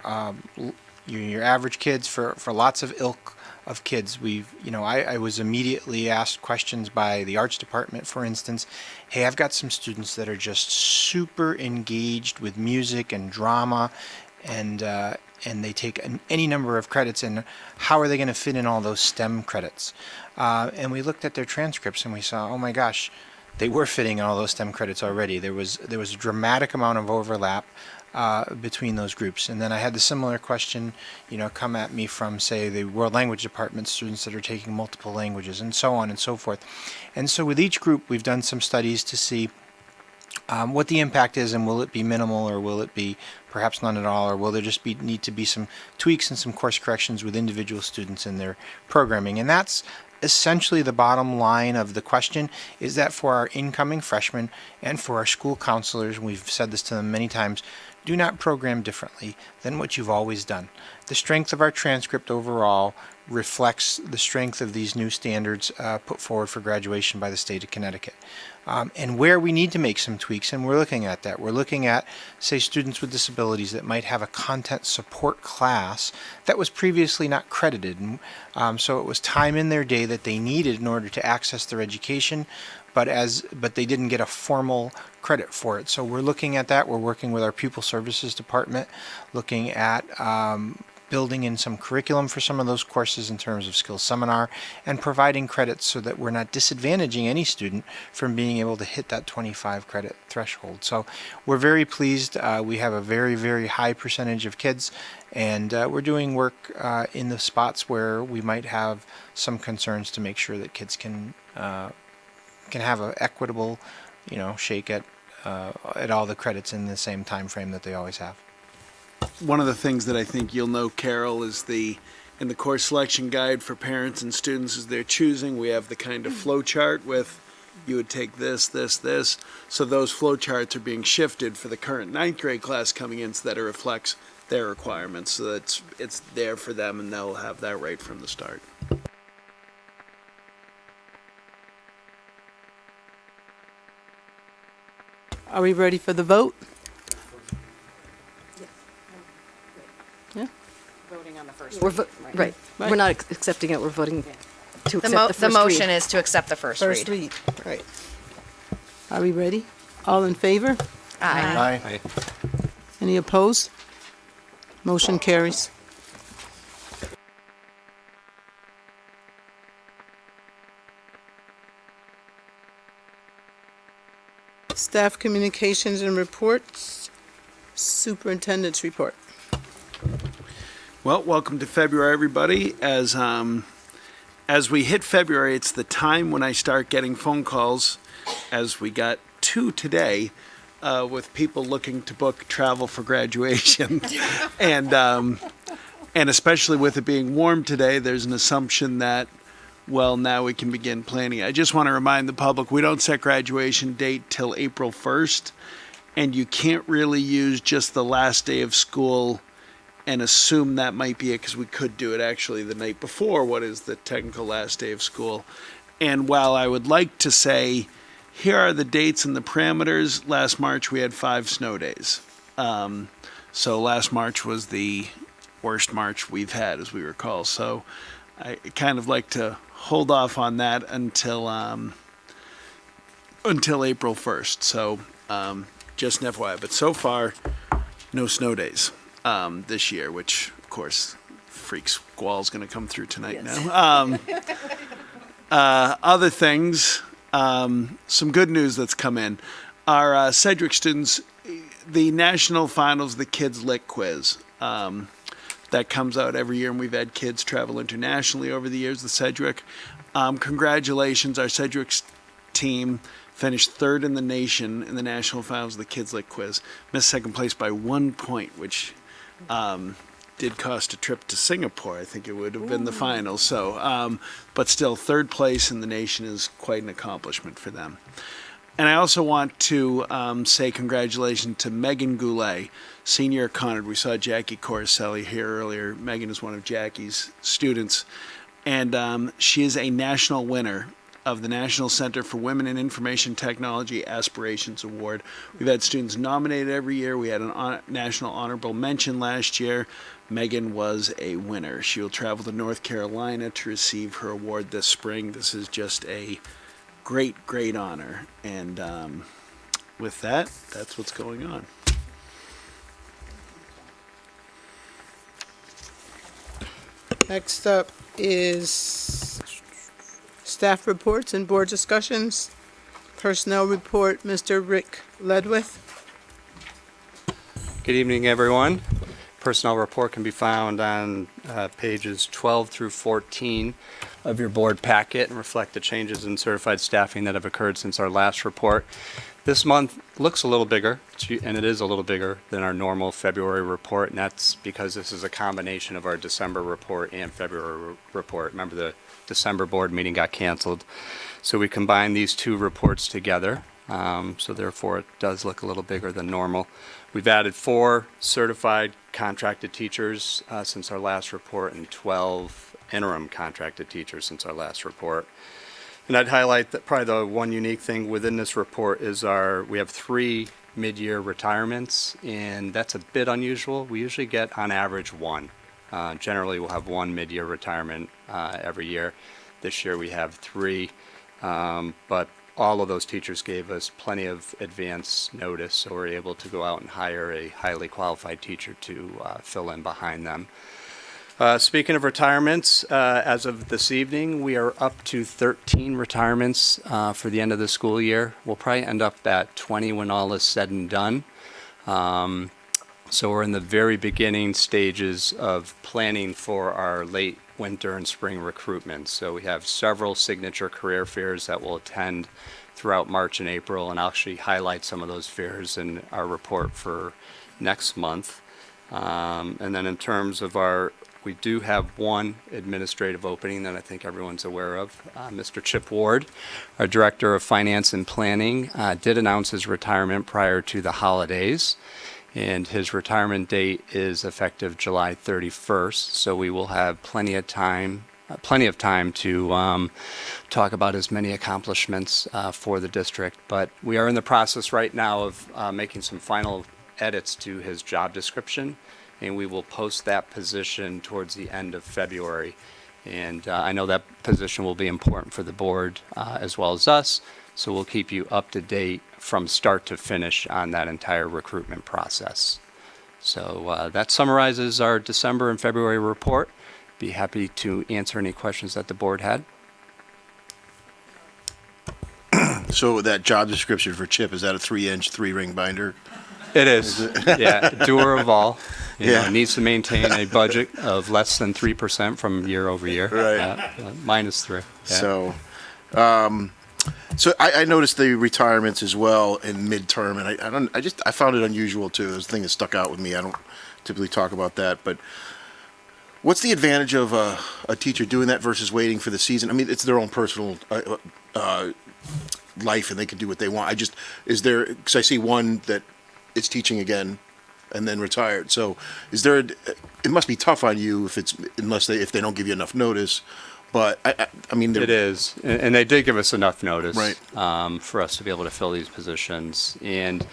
your average kids, for lots of ilk of kids. I was immediately asked questions by the arts department, for instance. Hey, I've got some students that are just super engaged with music and drama, and they take any number of credits, and how are they going to fit in all those STEM credits? And we looked at their transcripts and we saw, oh my gosh, they were fitting all those STEM credits already. There was a dramatic amount of overlap between those groups. And then I had the similar question, come at me from, say, the World Language Department students that are taking multiple languages, and so on and so forth. And so with each group, we've done some studies to see what the impact is, and will it be minimal, or will it be perhaps none at all, or will there just need to be some tweaks and some course corrections with individual students in their programming. And that's essentially the bottom line of the question, is that for our incoming freshmen and for our school counselors, and we've said this to them many times, do not program differently than what you've always done. The strength of our transcript overall reflects the strength of these new standards put forward for graduation by the state of Connecticut. And where we need to make some tweaks, and we're looking at that. We're looking at, say, students with disabilities that might have a content support class that was previously not credited. And, so it was time in their day that they needed in order to access their education, but they didn't get a formal credit for it. So we're looking at that. We're working with our pupil services department, looking at building in some curriculum for some of those courses in terms of skills seminar, and providing credits so that we're not disadvantaging any student from being able to hit that 25 credit threshold. So we're very pleased. We have a very, very high percentage of kids, and we're doing work in the spots where we might have some concerns to make sure that kids can have an equitable, shake at all the credits in the same time frame that they always have. One of the things that I think you'll know, Carol, is in the course selection guide for parents and students as they're choosing, we have the kind of flow chart with you would take this, this, this. So those flow charts are being shifted for the current 9th grade class coming in so that it reflects their requirements, so that it's there for them and they'll have that right from the start. Are we ready for the vote? Yeah. Voting on the first read. Right. Right. We're not accepting it, we're voting to accept the first The motion read. is to accept the first First read. read, right. Are we ready? All in favor? Aye. Any opposed? Motion carries. Staff communications and reports. Superintendent's report. Well, welcome to February, everybody. As we hit February, it's the time when I start getting phone calls, as we got 2 today, with people looking to book travel for graduation. And especially with it being warm today, there's an assumption that, well, now we can begin planning. I just want to remind the public, we don't set graduation date till April 1st, and you can't really use just the last day of school and assume that might be it, because we could do it actually the night before what is the technical last day of school. And while I would like to say, here are the dates and the parameters, last March we had 5 snow days. So last March was the worst March we've had, as we recall. So I kind of like to hold off on that until April 1st. So just an FYI. But so far, no snow days this year, which, of course, freak squall's going to come through tonight now. Other things, some good news that's come in. Our Sedgwick students, the national finals, the Kids Lit Quiz, that comes out every year, and we've had kids travel internationally over the years, the Sedgwick. Congratulations, our Sedgwick team finished 3rd in the nation in the national finals of the Kids Lit Quiz. Missed 2nd place by 1 point, which did cost a trip to Singapore. I think it would have been the final. So, but still, 3rd place in the nation is quite an accomplishment for them. And I also want to say congratulations to Megan Goulet, senior at Conard. We saw Jackie Corselli here earlier. Megan is one of Jackie's students. And she is a national winner of the National Center for Women in Information Technology Aspirations Award. We've had students nominated every year. We had a national honorable mention last year. Megan was a winner. She will travel to North Carolina to receive her award this spring. This is just a great, great honor. And with that, that's what's going on. Next up is staff reports and board discussions. Personnel report, Mr. Rick Ledwith. Good evening, everyone. Personnel report can be found on pages 12 through 14 of your board packet and reflect the changes in certified staffing that have occurred since our last report. This month looks a little bigger, and it is a little bigger than our normal February report, and that's because this is a combination of our December report and February report. Remember, the December board meeting got canceled, so we combined these 2 reports together, so therefore it does look a little bigger than normal. We've added 4 certified contracted teachers since our last report and 12 interim contracted teachers since our last report. And I'd highlight that probably the one unique thing within this report is we have 3 mid-year retirements, and that's a bit unusual. We usually get on average 1. Generally we'll have 1 mid-year retirement every year. This year we have 3, but all of those teachers gave us plenty of advance notice, so we're able to go out and hire a highly qualified teacher to fill in behind them. Speaking of retirements, as of this evening, we are up to 13 retirements for the end of the school year. We'll probably end up at 20 when all is said and done. So we're in the very beginning stages of planning for our late winter and spring recruitment. So we have several signature career fairs that we'll attend throughout March and April, and I'll actually highlight some of those fairs in our report for next month. And then in terms of we do have one administrative opening that I think everyone's aware of. Mr. Chip Ward, our Director of Finance and Planning, did announce his retirement prior to the holidays, and his retirement date is effective July 31st, so we will have plenty of time to talk about his many accomplishments for the district. But we are in the process right now of making some final edits to his job description, and we will post that position towards the end of February. And I know that position will be important for the board as well as us, so we'll keep you up to date from start to finish on that entire recruitment process. So that summarizes our December and February report. Be happy to answer any questions that the board had. So that job description for Chip, is that a 3-inch, 3-ring binder? It is. Yeah, doer of all. You Yeah. know, needs to maintain a budget of less than 3% from year over year. Right. -3. Yeah. So I noticed the retirements as well in midterm, and I found it unusual too. It was a thing that stuck out with me. I don't typically talk about that, but what's the advantage of a teacher doing that versus waiting for the season? I mean, it's their own personal life, and they can do what they want. Because I see one that is teaching again and then retired. So it must be tough on you if they don't give you enough notice. But I mean, it is, and they did give us enough notice, right, for us to be able to fill these positions. And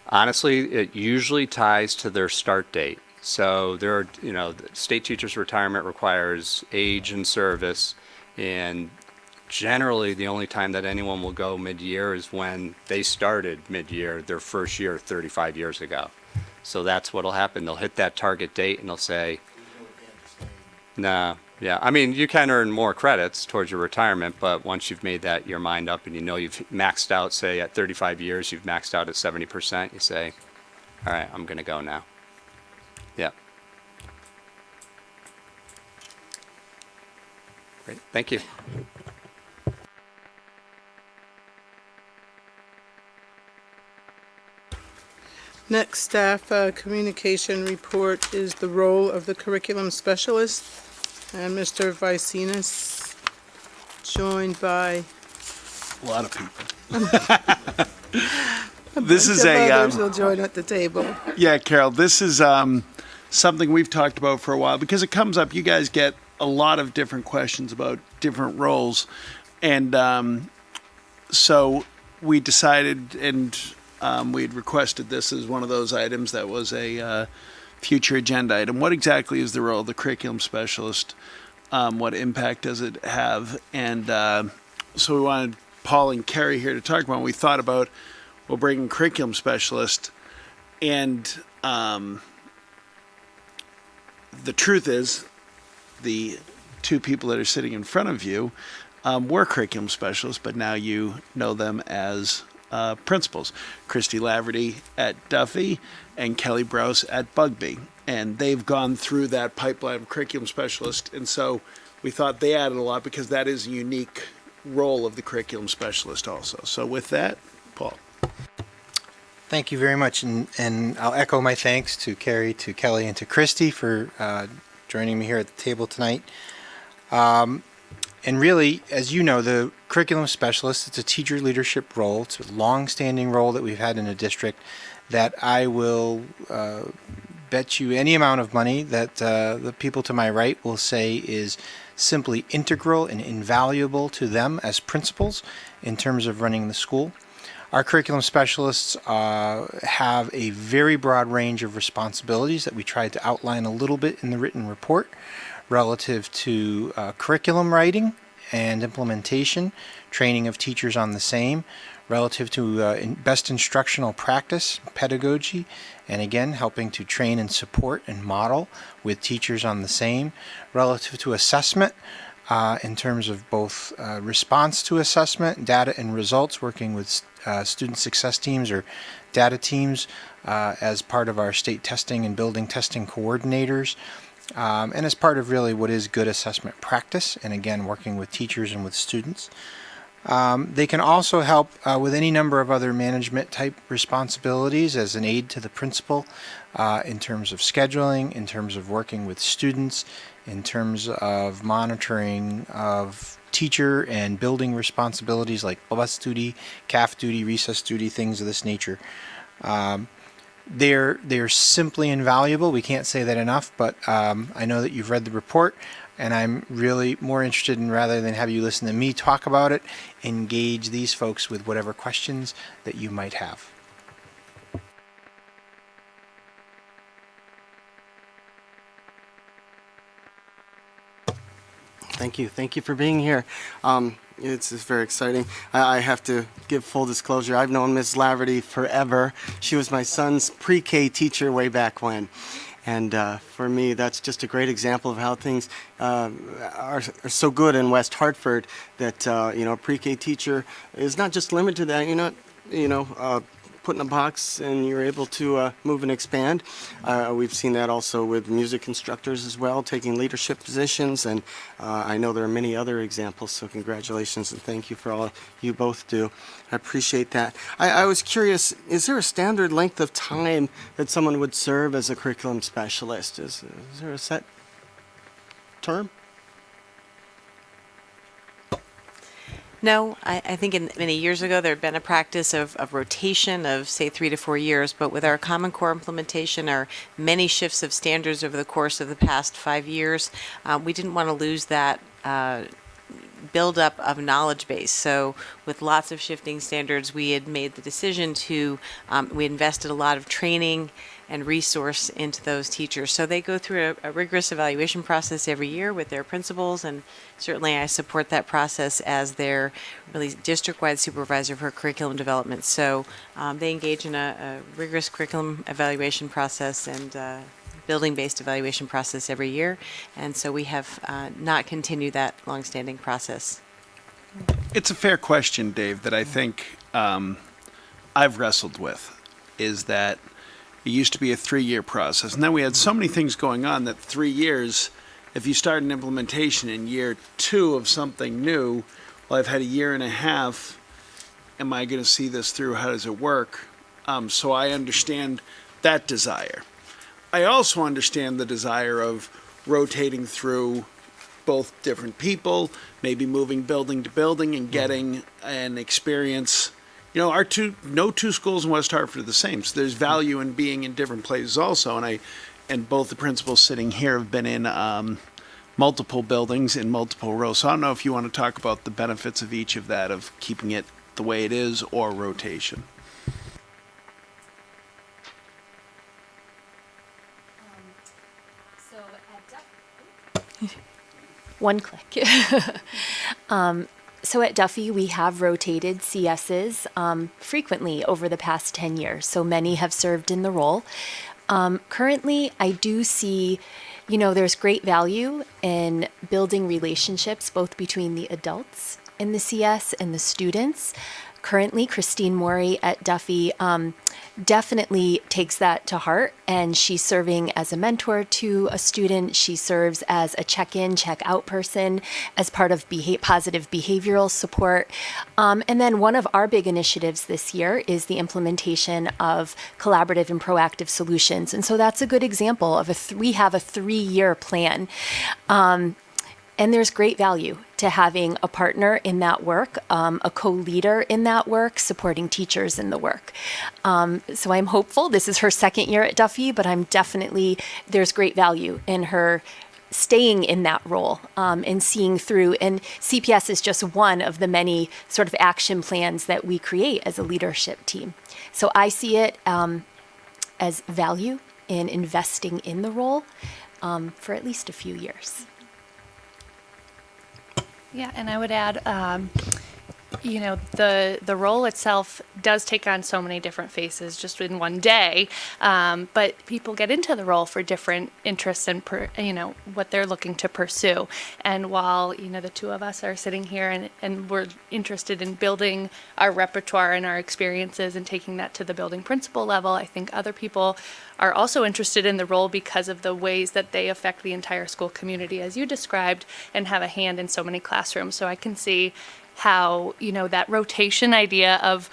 honestly, it usually ties to their start date. So there are, the state teachers' retirement requires age and service, and generally the only time that anyone will go mid-year is when they started mid-year their first year 35 years ago. So that's what'll happen. They'll hit that target date and they'll say, nah. Yeah, I mean, you can earn more credits towards your retirement, but once you've made your mind up and you know you've maxed out, say at 35 years, you've maxed out at 70%, you say, all right, I'm going to go now. Yeah. Great, thank you. Next staff communication report is the role of the curriculum specialist. And Mr. Vicenius, joined by A lot of people. This is others will join at the table. Yeah, Carol, this is something we've talked about for a while because it comes up. You guys get a lot of different questions about different roles. And so we decided, and we had requested this as one of those items that was a future agenda item. What exactly is the role of the curriculum specialist? What impact does it have? And so we wanted Paul and Carrie here to talk about. We thought about, we'll bring in curriculum specialist, and the truth is, the two people that are sitting in front of you were curriculum specialists, but now you know them as principals. Christy Laverty at Duffy and Kelly Browse at Bugby. And they've gone through that pipeline of curriculum specialist. And so we thought they added a lot because that is a unique role of the curriculum specialist also. So with that, Paul. Thank you very much. And I'll echo my thanks to Carrie, to Kelly, and to Christy for joining me here at the table tonight. And really, as you know, the curriculum specialist, it's a teacher leadership role. It's a long-standing role that we've had in a district that I will bet you any amount of money that the people to my right will say is simply integral and invaluable to them as principals in terms of running the school. Our curriculum specialists have a very broad range of responsibilities that we tried to outline a little bit in the written report relative to curriculum writing and implementation, training of teachers on the same, relative to best instructional practice, pedagogy, and again, helping to train and support and model with teachers on the same, relative to assessment, in terms of both response to assessment, data and results, working with student success teams or data teams as part of our state testing and building testing coordinators, and as part of really what is good assessment practice, and again, working with teachers and with students. They can also help with any number of other management type responsibilities as an aid to the principal in terms of scheduling, in terms of working with students, in terms of monitoring of teacher and building responsibilities like bus duty, CAF duty, recess duty, things of this nature. They're simply invaluable. We can't say that enough, but I know that you've read the report, and I'm really more interested in, rather than have you listen to me talk about it, engage these folks with whatever questions that you might have. Thank you. Thank you for being here. It's very exciting. I have to give full disclosure. I've known Ms. Laverty forever. She was my son's pre-K teacher way back when. And for me, that's just a great example of how things are so good in West Hartford that, a pre-K teacher is not just limited to that. You're not, put in a box and you're able to move and expand. We've seen that also with music instructors as well, taking leadership positions, and I know there are many other examples, so congratulations and thank you for all you both do. I appreciate that. I was curious, is there a standard length of time that someone would serve as a curriculum specialist? Is there a set term? No, I think many years ago there had been a practice of rotation of, say, 3 to 4 years, but with our Common Core implementation, our many shifts of standards over the course of the past 5 years, we didn't want to lose that buildup of knowledge base. So with lots of shifting standards, we had made the decision to, we invested a lot of training and resource into those teachers. So they go through a rigorous evaluation process every year with their principals, and certainly I support that process as their really district-wide supervisor for curriculum development. So they engage in a rigorous curriculum evaluation process and building-based evaluation process every year, and so we have not continued that longstanding process. It's a fair question, Dave, that I think I've wrestled with, is that it used to be a 3-year process, and then we had so many things going on that 3 years, if you start an implementation in year 2 of something new, well, I've had a year and a half, am I going to see this through? How does it work? So I understand that desire. I also understand the desire of rotating through both different people, maybe moving building to building and getting an experience. You know, no two schools in West Hartford are the same, so there's value in being in different places also. And both the principals sitting here have been in multiple buildings in multiple rows. So I don't know if you want to talk about the benefits of each of that, of keeping it the way it is or rotation. One click. So at Duffy, we have rotated CSs frequently over the past 10 years. So many have served in the role. Currently, I do see, there's great value in building relationships both between the adults in the CS and the students. Currently, Christine Morey at Duffy definitely takes that to heart, and she's serving as a mentor to a student. She serves as a check-in, check-out person as part of positive behavioral support. And then one of our big initiatives this year is the implementation of collaborative and proactive solutions. And so that's a good example of we have a 3-year plan. And there's great value to having a partner in that work, a co-leader in that work, supporting teachers in the work. So I'm hopeful. This is her 2nd year at Duffy, but there's great value in her staying in that role and seeing through. And CPS is just one of the many sort of action plans that we create as a leadership team. So I see it as value in investing in the role for at least a few years. Yeah, and I would add, the role itself does take on so many different faces just in one day, but people get into the role for different interests and what they're looking to pursue. And while the two of us are sitting here and we're interested in building our repertoire and our experiences and taking that to the building principal level, I think other people are also interested in the role because of the ways that they affect the entire school community, as you described, and have a hand in so many classrooms. So I can see how, that rotation idea of,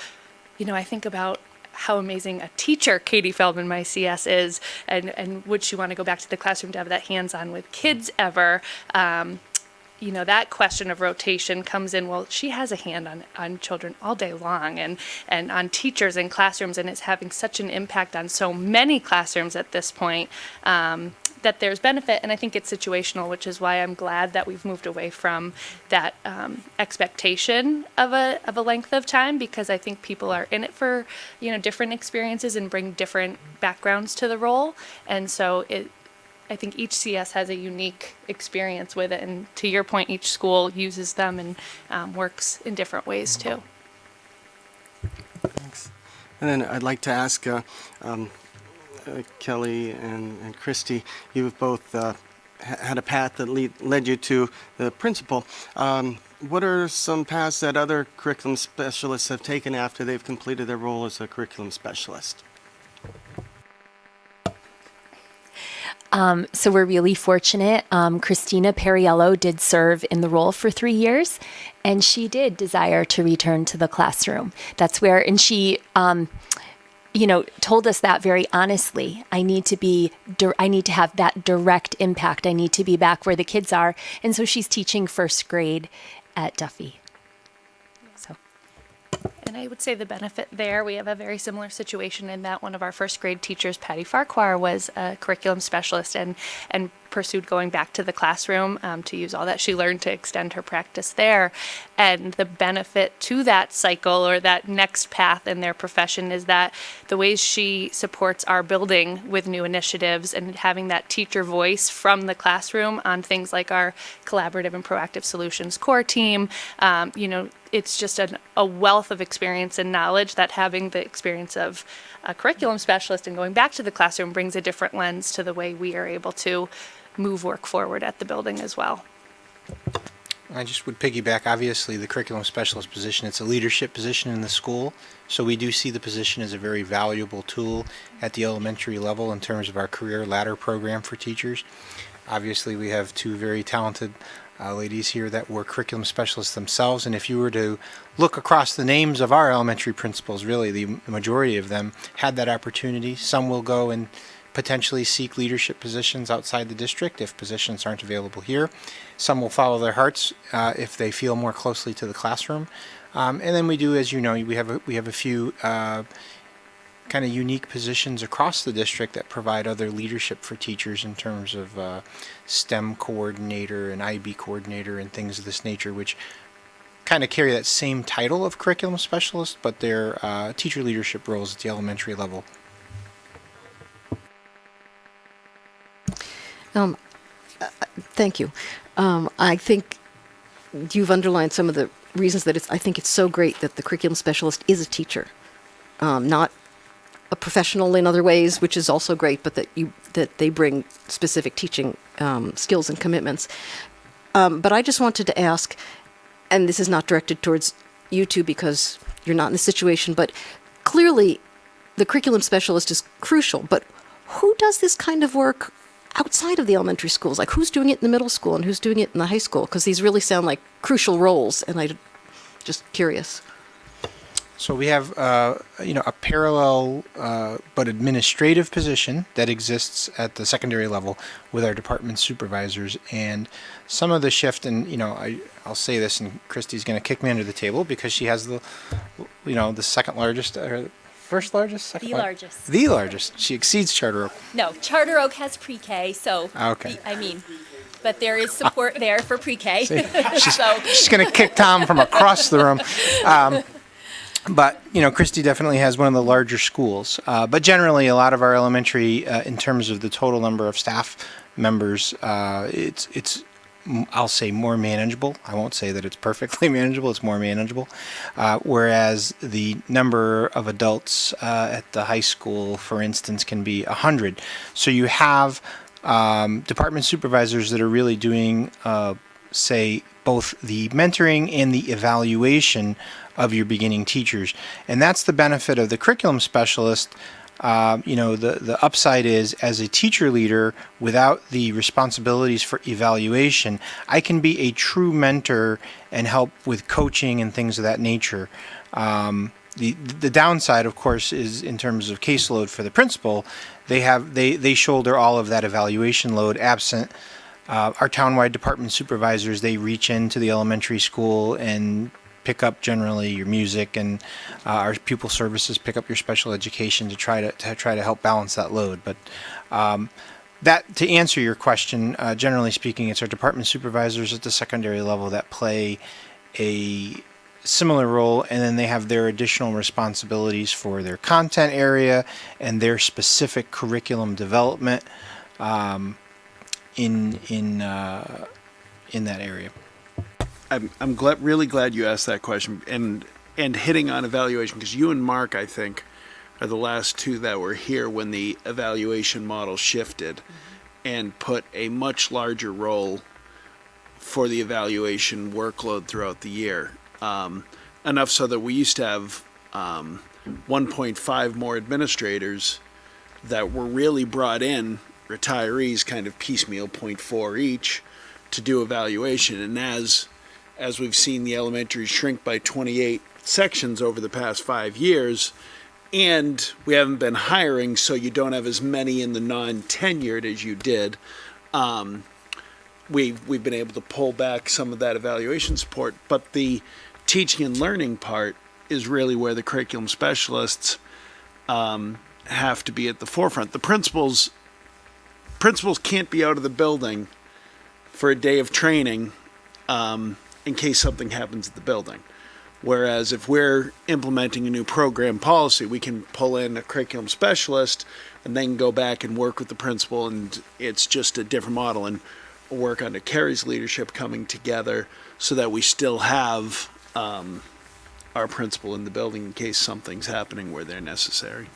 I think about how amazing a teacher Katie Feldman, my CS, is, and would she want to go back to the classroom to have that hands-on with kids ever? That question of rotation comes in, well, she has a hand on children all day long and on teachers and classrooms, and it's having such an impact on so many classrooms at this point, that there's benefit, and I think it's situational, which is why I'm glad that we've moved away from that expectation of a length of time, because I think people are in it for different experiences and bring different backgrounds to the role, and so I think each CS has a unique experience with it, and to your point, each school uses them and works in different ways too. Thanks. And then I'd like to ask Kelly and Christy, you've both had a path that led you to the principal. What are some paths that other curriculum specialists have taken after they've completed their role as a curriculum specialist? So we're really fortunate. Christina Perriello did serve in the role for 3 years, and she did desire to return to the classroom. That's where, and she, told us that very honestly. I need to have that direct impact. I need to be back where the kids are. And so she's teaching first grade at Duffy. And I would say the benefit there, we have a very similar situation in that one of our first grade teachers, Patty Farquhar, was a curriculum specialist and pursued going back to the classroom to use all that she learned to extend her practice there. And the benefit to that cycle or that next path in their profession is that the ways she supports our building with new initiatives and having that teacher voice from the classroom on things like our collaborative and proactive solutions core team, it's just a wealth of experience and knowledge that having the experience of a curriculum specialist and going back to the classroom brings a different lens to the way we are able to move work forward at the building as well. I just would piggyback, obviously, the curriculum specialist position. It's a leadership position in the school, so we do see the position as a very valuable tool at the elementary level in terms of our career ladder program for teachers. Obviously, we have two very talented ladies here that were curriculum specialists themselves, and if you were to look across the names of our elementary principals, really the majority of them had that opportunity. Some will go and potentially seek leadership positions outside the district if positions aren't available here. Some will follow their hearts if they feel more closely to the classroom. And then we do, as you know, we have a few kind of unique positions across the district that provide other leadership for teachers in terms of STEM coordinator and IB coordinator and things of this nature, which kind of carry that same title of curriculum specialist, but they're teacher leadership roles at the elementary level. Thank you. I think you've underlined some of the reasons that I think it's so great that the curriculum specialist is a teacher, not a professional in other ways, which is also great, but that they bring specific teaching skills and commitments. But I just wanted to ask, and this is not directed towards you two because you're not in the situation, but clearly the curriculum specialist is crucial. But who does this kind of work outside of the elementary schools? Like, who's doing it in the middle school and who's doing it in the high school? Because these really sound like crucial roles, and I'm just curious. So we have, a parallel but administrative position that exists at the secondary level with our department supervisors, and some of the shift. And I'll say this, and Christy's going to kick me under the table because she has the second largest. First largest? Second largest. The largest. She exceeds Charter Oak. No, Charter Oak has pre-K, so Okay. But there is support there for pre-K. She's going to kick Tom from across the room. But, Christy definitely has one of the larger schools. But generally, a lot of our elementary, in terms of the total number of staff members, it's I'll say more manageable. I won't say that it's perfectly manageable. It's more manageable. Whereas the number of adults at the high school, for instance, can be 100. So you have department supervisors that are really doing, say, both the mentoring and the evaluation of your beginning teachers. And that's the benefit of the curriculum specialist. The upside is, as a teacher leader, without the responsibilities for evaluation, I can be a true mentor and help with coaching and things of that nature. The downside, of course, is in terms of caseload for the principal. They shoulder all of that evaluation load. Absent our townwide department supervisors, they reach into the elementary school and pick up generally your music, and our pupil services pick up your special education to try to help balance that load. But that, to answer your question, generally speaking, it's our department supervisors at the secondary level that play a similar role, and then they have their additional responsibilities for their content area and their specific curriculum development in that area. I'm really glad you asked that question and hitting on evaluation, because you and Mark, I think, are the last two that were here when the evaluation model shifted and put a much larger role for the evaluation workload throughout the year. Enough so that we used to have 1.5 more administrators that were really brought in, retirees, kind of piecemeal, 0.4 each, to do evaluation. And as we've seen the elementary shrink by 28 sections over the past 5 years, and we haven't been hiring, so you don't have as many in the non-tenured as you did, we've been able to pull back some of that evaluation support. But the teaching and learning part is really where the curriculum specialists have to be at the forefront. The principals can't be out of the building for a day of training in case something happens at the building. Whereas if we're implementing a new program policy, we can pull in a curriculum specialist and then go back and work with the principal, and it's just a different model, and work under Carrie's leadership coming together so that we still have our principal in the building in case something's happening where they're necessary.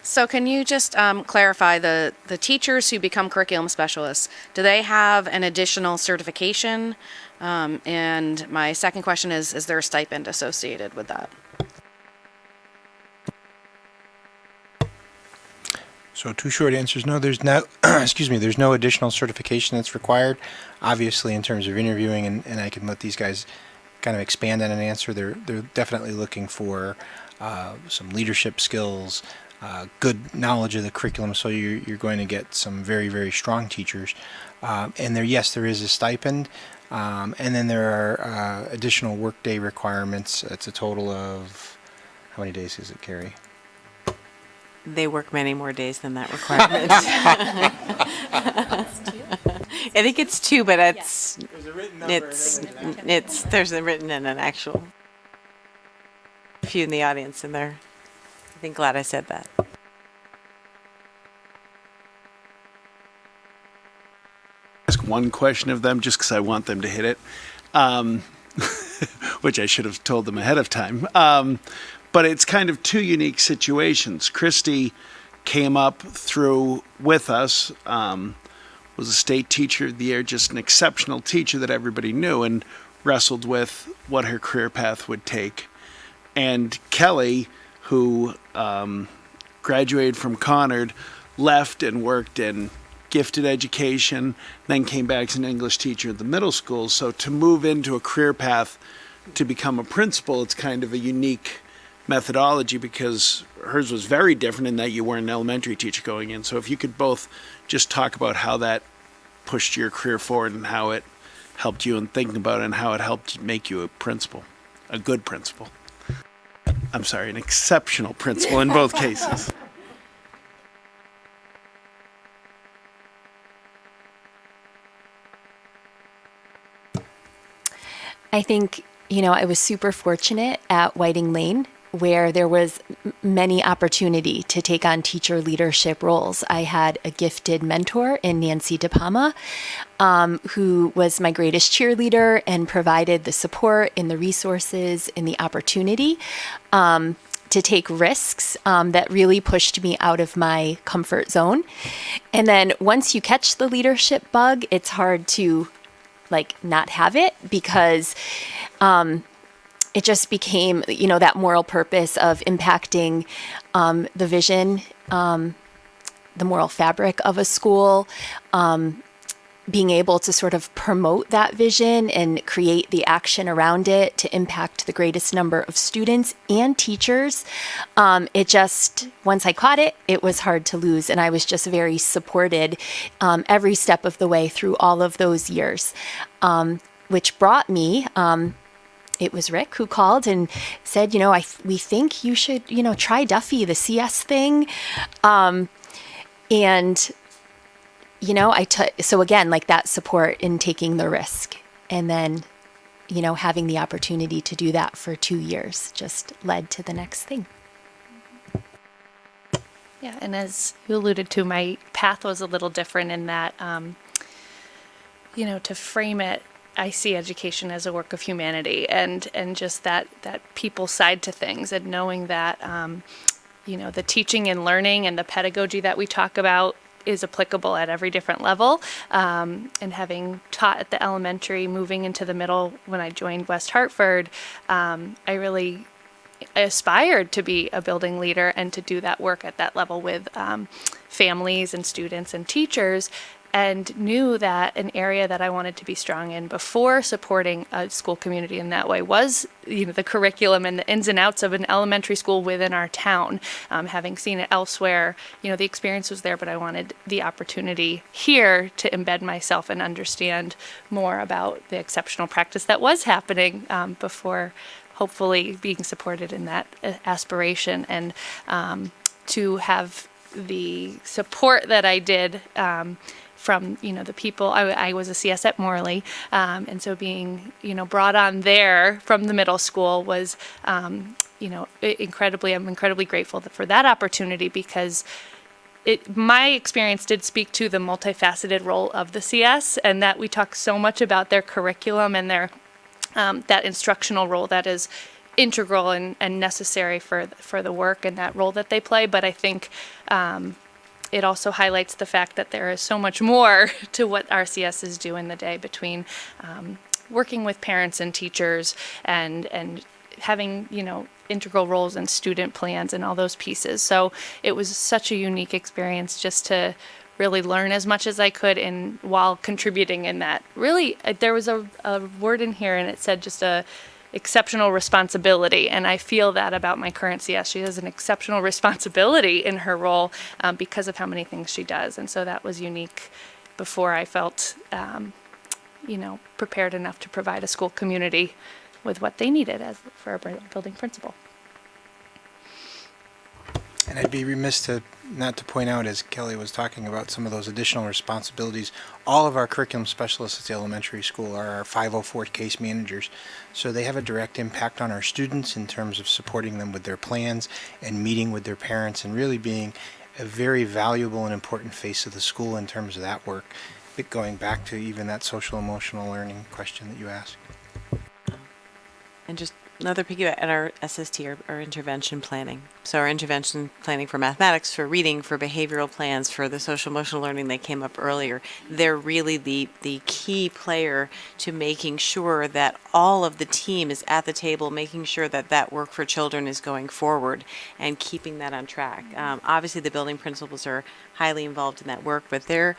So can you just clarify, the teachers who become curriculum specialists, do they have an additional certification? And my second question is there a stipend associated with that? So two short answers. No, there's no, there's no additional certification that's required. Obviously, in terms of interviewing, and I can let these guys kind of expand on an answer, they're definitely looking for some leadership skills, good knowledge of the curriculum, so you're going to get some very, very strong teachers. And there is a stipend, and then there are additional workday requirements. It's a total of, how many days is it, Carrie? They work many more days than that requirement. I think it's 2, but it's there's a written number there's a written and an actual. A few in the audience, and they're, I think, glad I said that. Ask one question of them just because I want them to hit it, which I should have told them ahead of time. But it's kind of two unique situations. Christy came up through with us, was a state teacher of the year, just an exceptional teacher that everybody knew, and wrestled with what her career path would take. And Kelly, who graduated from Conard, left and worked in gifted education, then came back as an English teacher at the middle school. So to move into a career path to become a principal, it's kind of a unique methodology, because hers was very different in that you weren't an elementary teacher going in. So if you could both just talk about how that pushed your career forward and how it helped you in thinking about it and how it helped make you a principal, a good principal. I'm sorry, an exceptional principal in both cases. I think, I was super fortunate at Whiting Lane where there was many opportunity to take on teacher leadership roles. I had a gifted mentor in Nancy DePalma, who was my greatest cheerleader and provided the support and the resources and the opportunity to take risks that really pushed me out of my comfort zone. And then once you catch the leadership bug, it's hard to not have it, because it just became, that moral purpose of impacting the vision, the moral fabric of a school, being able to sort of promote that vision and create the action around it to impact the greatest number of students and teachers. It just, once I caught it, it was hard to lose. And I was just very supported every step of the way through all of those years, which brought me, it was Rick who called and said, we think you should, try Duffy, the CS thing. So again, that support in taking the risk, and then, having the opportunity to do that for 2 years just led to the next thing. Yeah, and as you alluded to, my path was a little different in that, to frame it, I see education as a work of humanity, and just that people side to things, and knowing that, the teaching and learning and the pedagogy that we talk about is applicable at every different level. And having taught at the elementary, moving into the middle when I joined West Hartford, I really aspired to be a building leader and to do that work at that level with families and students and teachers, and knew that an area that I wanted to be strong in before supporting a school community in that way was, the curriculum and the ins and outs of an elementary school within our town. Having seen it elsewhere, the experience was there, but I wanted the opportunity here to embed myself and understand more about the exceptional practice that was happening before hopefully being supported in that aspiration, and to have the support that I did from, the people. I was a CS at Morley, and so being, brought on there from the middle school was, I'm incredibly grateful for that opportunity, because my experience did speak to the multifaceted role of the CS, and that we talk so much about their curriculum and their that instructional role that is integral and necessary for the work and that role that they play. But I think it also highlights the fact that there is so much more to what RCSs do in the day, between working with parents and teachers and having, integral roles in student plans and all those pieces. So it was such a unique experience just to really learn as much as I could, and while contributing in that. Really, there was a word in here, and it said just a exceptional responsibility, and I feel that about my current CS. She has an exceptional responsibility in her role because of how many things she does, and so that was unique before I felt prepared enough to provide a school community with what they needed for a building principal. And I'd be remiss not to point out, as Kelly was talking about some of those additional responsibilities, all of our curriculum specialists at the elementary school are our 504 case managers. So they have a direct impact on our students in terms of supporting them with their plans and meeting with their parents, and really being a very valuable and important face of the school in terms of that work. But going back to even that social emotional learning question that you asked. And just another piggyback at our SST, our intervention planning. So our intervention planning for mathematics, for reading, for behavioral plans, for the social emotional learning that came up earlier. They're really the key player to making sure that all of the team is at the table, making sure that that work for children is going forward and keeping that on track. Obviously, the building principals are highly involved in that work, but they're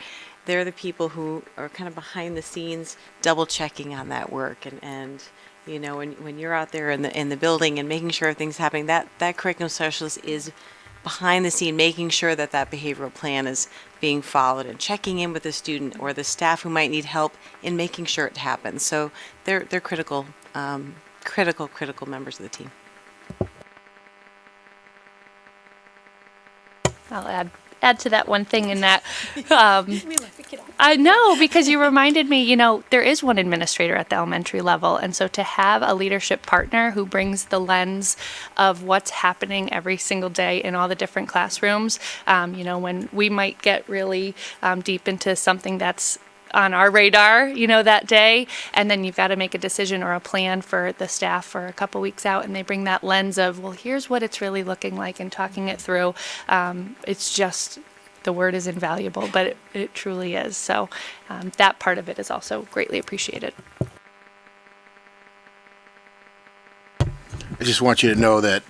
the people who are kind of behind the scenes, double checking on that work, and when you're out there in the building and making sure everything's happening, that curriculum specialist is behind the scene, making sure that behavioral plan is being followed, and checking in with the student or the staff who might need help in making sure it happens. So they're critical members of the team. I'll add to that one thing in that I know, because you reminded me, there is one administrator at the elementary level. And so to have a leadership partner who brings the lens of what's happening every single day in all the different classrooms, when we might get really deep into something that's on our radar, that day, and then you've got to make a decision or a plan for the staff for a couple weeks out, and they bring that lens of, well, here's what it's really looking like, and talking it through. It's just, the word is invaluable, but it truly is. So that part of it is also greatly appreciated. I just want you to know that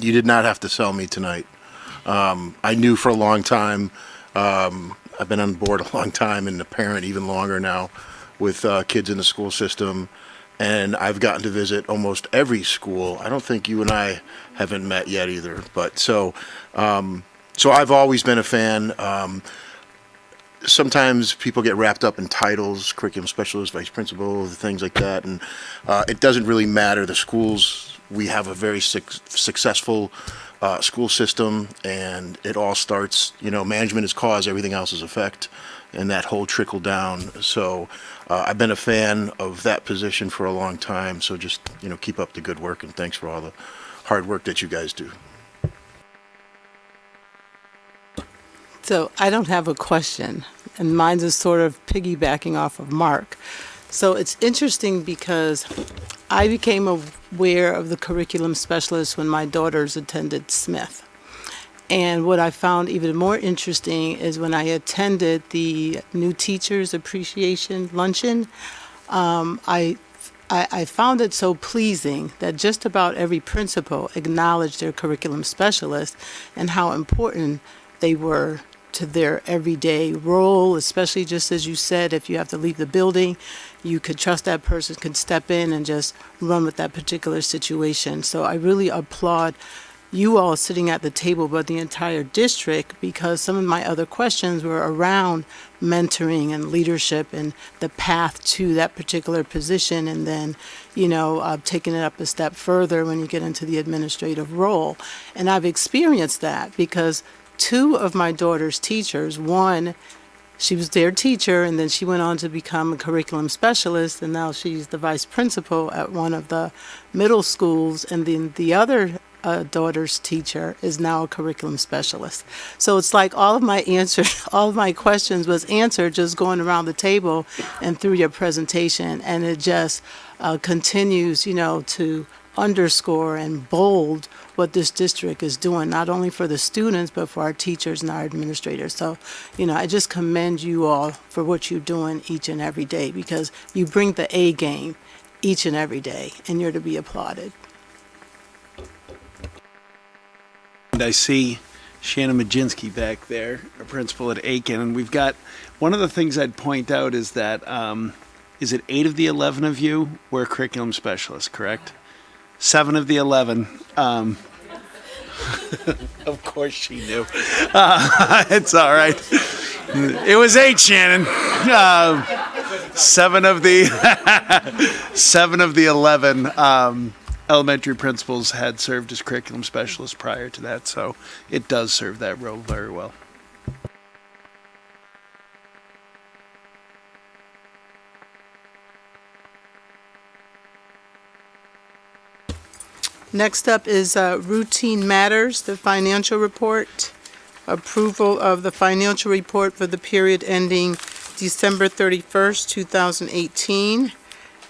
you did not have to sell me tonight. I knew for a long time. I've been on board a long time and a parent even longer now with kids in the school system. And I've gotten to visit almost every school. I don't think you and I haven't met yet either. But so I've always been a fan. Sometimes people get wrapped up in titles, curriculum specialist, vice principal, things like that. And it doesn't really matter. The schools, we have a very successful school system, and it all starts, management is cause, everything else is effect, and that whole trickle down. So I've been a fan of that position for a long time. So just, keep up the good work, and thanks for all the hard work that you guys do. So I don't have a question, and mine is sort of piggybacking off of Mark. So it's interesting because I became aware of the curriculum specialist when my daughters attended Smith. And what I found even more interesting is when I attended the new teachers appreciation luncheon, I found it so pleasing that just about every principal acknowledged their curriculum specialist and how important they were to their everyday role, especially just as you said, if you have to leave the building, you could trust that person can step in and just run with that particular situation. So I really applaud you all sitting at the table, but the entire district, because some of my other questions were around mentoring and leadership and the path to that particular position, and then, taking it up a step further when you get into the administrative role. And I've experienced that because two of my daughter's teachers, one, she was their teacher, and then she went on to become a curriculum specialist, and now she's the vice principal at one of the middle schools, and then the other daughter's teacher is now a curriculum specialist. So it's like all of my questions was answered just going around the table and through your presentation, and it just continues, to underscore and bold what this district is doing, not only for the students, but for our teachers and our administrators. So, I just commend you all for what you're doing each and every day, because you bring the A game each and every day, and you're to be applauded. And I see Shannon Majinski back there, a principal at Aiken, and we've got, one of the things I'd point out is that, is it 8 of the 11 of you were curriculum specialists, correct? 7 of the 11. Of course she knew. It's all right. It was 8, Shannon. 7 of the 11 elementary principals had served as curriculum specialists prior to that, so it does serve that role very well. Next up is routine matters, the financial report. Approval of the financial report for the period ending December 31st, 2018.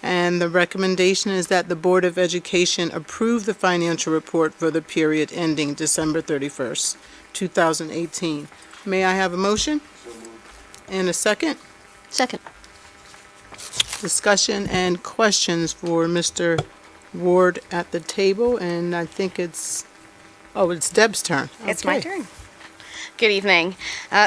And the recommendation is that the Board of Education approve the financial report for the period ending December 31st, 2018. May I have a motion? And a second? Second. Discussion and questions for Mr. Ward at the table, and I think it's Deb's turn. It's my turn. Good evening.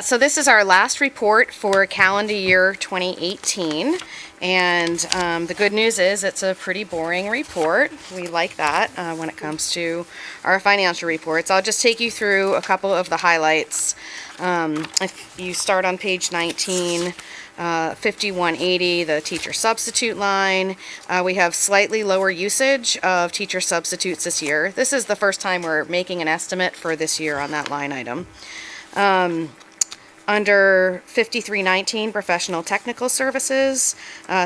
So this is our last report for calendar year 2018, and the good news is it's a pretty boring report. We like that when it comes to our financial reports. I'll just take you through a couple of the highlights. If you start on page 19, 5180, the teacher substitute line. We have slightly lower usage of teacher substitutes this year. This is the first time we're making an estimate for this year on that line item. Under 5319, professional technical services,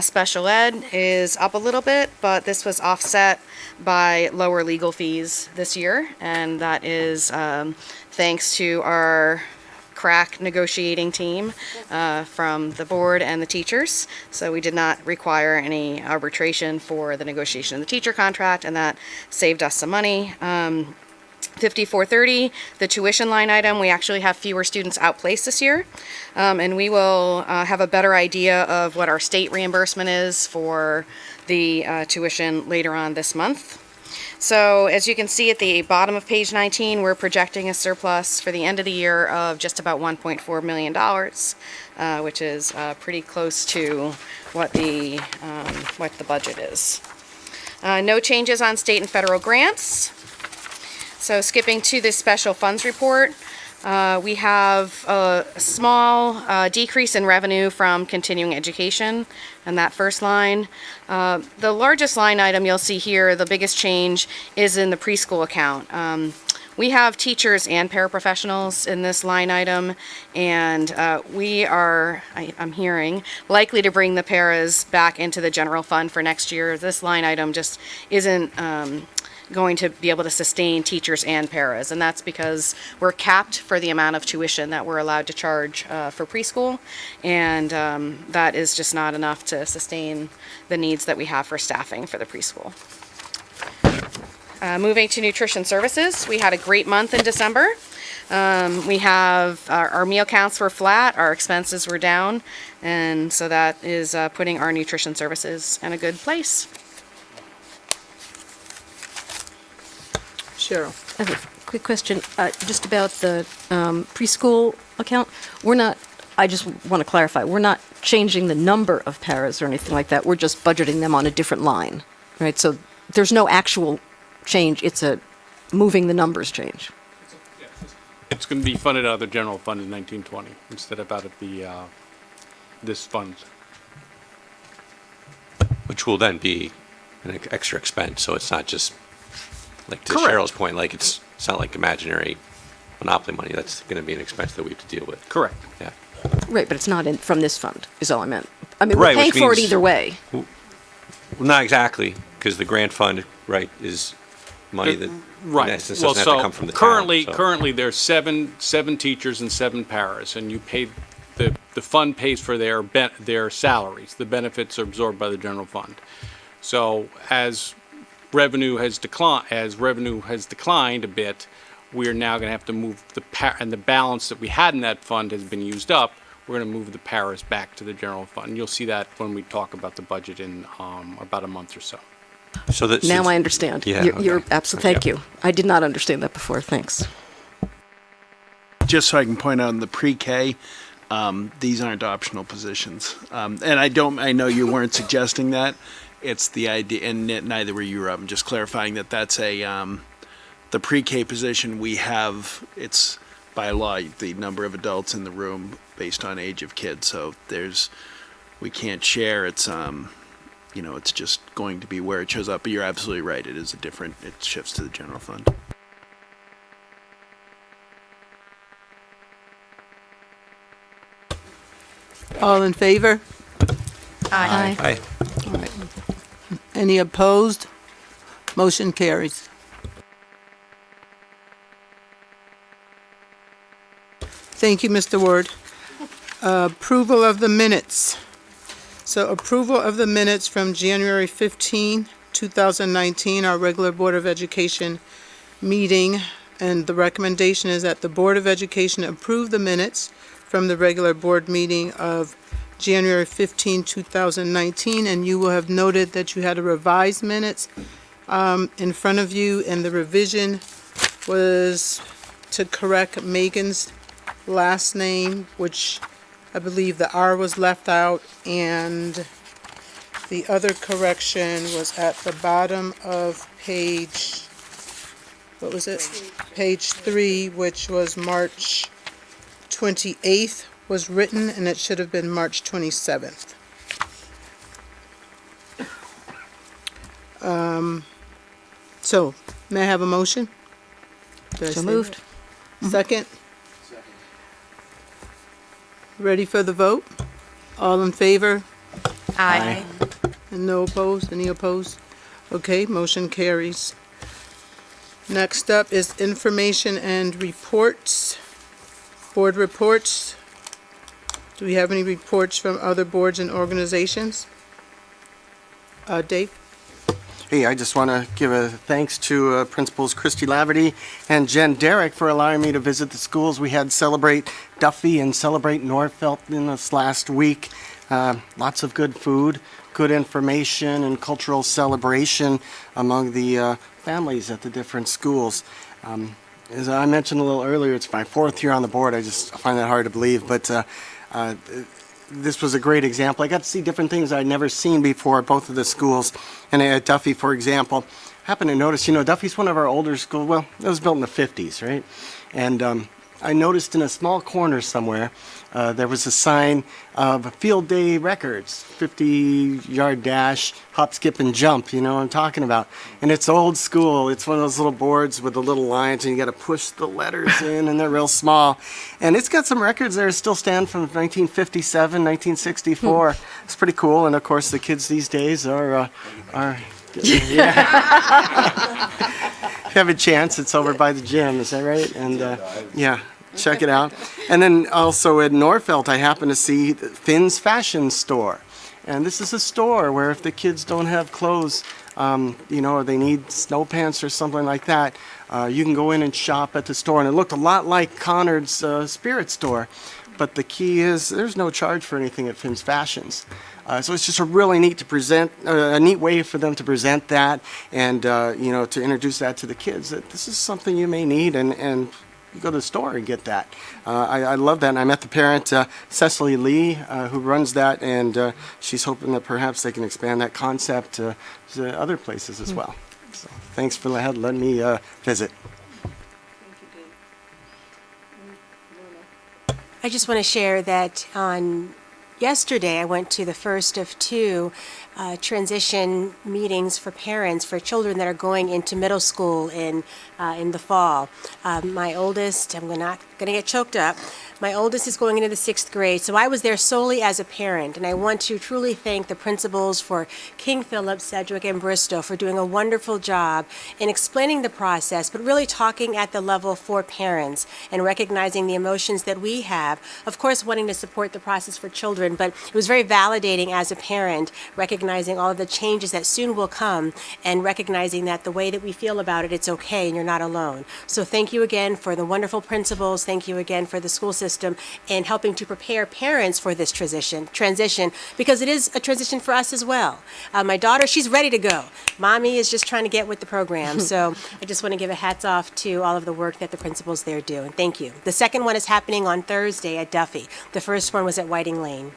special ed is up a little bit, but this was offset by lower legal fees this year, and that is thanks to our crack negotiating team from the board and the teachers. So we did not require any arbitration for the negotiation of the teacher contract, and that saved us some money. 5430, the tuition line item, we actually have fewer students outplaced this year, and we will have a better idea of what our state reimbursement is for the tuition later on this month. So as you can see at the bottom of page 19, we're projecting a surplus for the end of the year of just about $1.4 million, which is pretty close to what the budget is. No changes on state and federal grants. So skipping to the special funds report, we have a small decrease in revenue from continuing education in that first line. The largest line item you'll see here, the biggest change, is in the preschool account. We have teachers and paraprofessionals in this line item, and we are, I'm hearing, likely to bring the paras back into the general fund for next year. This line item just isn't going to be able to sustain teachers and paras, and that's because we're capped for the amount of tuition that we're allowed to charge for preschool, and that is just not enough to sustain the needs that we have for staffing for the preschool. Moving to nutrition services, we had a great month in December. We have our meal counts were flat, our expenses were down, and so that is putting our nutrition services in a good place. Cheryl. I have a quick question, just about the preschool account. I just want to clarify, we're not changing the number of paras or anything like that. We're just budgeting them on a different line, right? So there's no actual change. It's a moving the numbers change. It's going to be funded out of the general fund in 1920 instead of out of the this fund. Which will then be an extra expense, so it's not just, like to Correct. Cheryl's point, like it's not like imaginary monopoly money. That's going to be an expense that we have to deal with. Correct. Yeah. Right, but it's not from this fund, is all I meant. I mean, Right, we're paying which for it means- either way. Well, not exactly, because the grant fund, right, is money that Right. in essence Well, doesn't have so to come from the currently, town. so- currently there's seven teachers and 7 paras, and you pay the fund pays for their salaries. The benefits are absorbed by the general fund. So as revenue has declined a bit, we are now going to have to move and the balance that we had in that fund has been used up. We're going to move the paras back to the general fund. You'll see that when we talk about the budget in about a month or so. So that Now I understand. Yeah, You're okay. absolutely, thank you. I did not understand that before, thanks. Just so I can point out in the pre-K, these aren't optional positions. And I know you weren't suggesting that. It's the idea, and neither were you, Rob. I'm just clarifying that that's the pre-K position we have, it's by law, the number of adults in the room based on age of kids. So we can't share. It's, it's just going to be where it shows up. But you're absolutely right. It shifts to the general fund. All in favor? Aye. Aye. Any opposed? Motion carries. Thank you, Mr. Ward. Approval of the minutes. So approval of the minutes from January 15, 2019, our regular Board of Education meeting. And the recommendation is that the Board of Education approve the minutes from the regular board meeting of January 15, 2019. And you will have noted that you had a revised minutes in front of you, and the revision was to correct Megan's last name, which I believe the R was left out, and the other correction was at the bottom of page, what was it? Page 3, which was March 28th was written, and it should have been March 27th. So, may I have a motion? Did I So say moved. that? Second? Ready for the vote? All in favor? Aye. And no opposed? Any opposed? Okay, motion carries. Next up is information and reports. Board reports. Do we have any reports from other boards and organizations? Dave? Hey, I just want to give a thanks to Principals Christy Laverty and Jen Derrick for allowing me to visit the schools. We had Celebrate Duffy and Celebrate Norfolk in this last week. Lots of good food, good information, and cultural celebration among the families at the different schools. As I mentioned a little earlier, it's my 4th year on the board. I just find that hard to believe, but this was a great example. I got to see different things I'd never seen before at both of the schools. And at Duffy, for example, happened to notice, Duffy's one of our older schools. Well, it was built in the 50s, right? And I noticed in a small corner somewhere, there was a sign of Field Day Records, 50-yard dash, hop, skip, and jump, you know what I'm talking about. And it's old school. It's one of those little boards with the little lines, and you got to push the letters in, and they're real small. And it's got some records there that still stand from 1957, 1964. It's pretty cool. And, of course, the kids these days are yeah. Have a chance, it's over by the gym, is that right? And yeah, check it out. And then also at Norfelt, I happened to see Finn's Fashion Store. And this is a store where if the kids don't have clothes, or they need snow pants or something like that, you can go in and shop at the store. And it looked a lot like Conard's Spirit Store. But the key is there's no charge for anything at Finn's Fashions. So it's just a really neat a neat way for them to present that and, to introduce that to the kids, that this is something you may need and you go to the store and get that. I love that. And I met the parent, Cecily Lee, who runs that, and she's hoping that perhaps they can expand that concept to other places as well. So thanks for letting me visit. I just want to share that on yesterday I went to the first of 2 transition meetings for parents for children that are going into middle school in the fall. My oldest, I'm not going to get choked up. My oldest is going into the 6th grade, so I was there solely as a parent, and I want to truly thank the principals for King Philip, Sedgwick, and Bristow for doing a wonderful job in explaining the process, but really talking at the level for parents and recognizing the emotions that we have. Of course, wanting to support the process for children, but it was very validating as a parent, recognizing all of the changes that soon will come and recognizing that the way that we feel about it, it's okay and you're not alone. So thank you again for the wonderful principals. Thank you again for the school system and helping to prepare parents for this transition, because it is a transition for us as well. My daughter, she's ready to go. Mommy is just trying to get with the program. So I just want to give a hats off to all of the work that the principals there do, and thank you. The second one is happening on Thursday at Duffy. The first one was at Whiting Lane.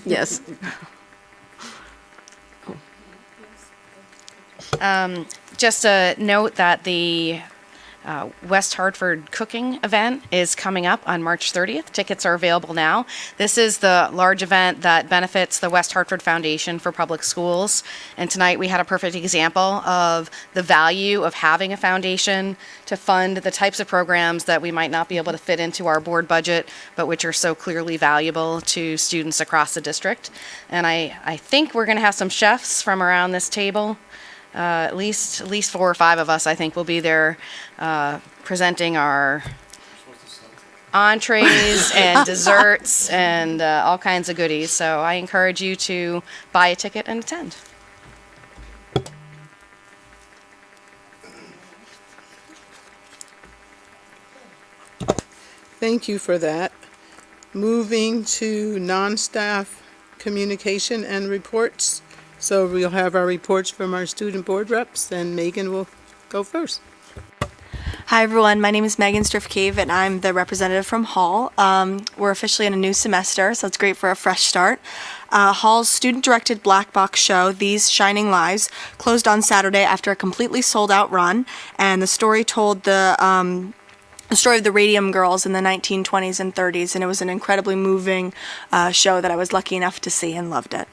Yes. Just a note that the West Hartford cooking event is coming up on March 30th. Tickets are available now. This is the large event that benefits the West Hartford Foundation for Public Schools. And tonight we had a perfect example of the value of having a foundation to fund the types of programs that we might not be able to fit into our board budget, but which are so clearly valuable to students across the district. And I think we're going to have some chefs from around this table. At least 4 or 5 of us, I think, will be there presenting our entrees and desserts and all kinds of goodies. So I encourage you to buy a ticket and attend. Thank you for that. Moving to non-staff communication and reports. So we'll have our reports from our student board reps, and Megan will go first. Hi everyone, my name is Megan Striff-Cave and I'm the representative from Hall. We're officially in a new semester, so it's great for a fresh start. Hall's student-directed black box show, These Shining Lives, closed on Saturday after a completely sold-out run, and the story told the story of the Radium Girls in the 1920s and 30s, and it was an incredibly moving show that I was lucky enough to see and loved it.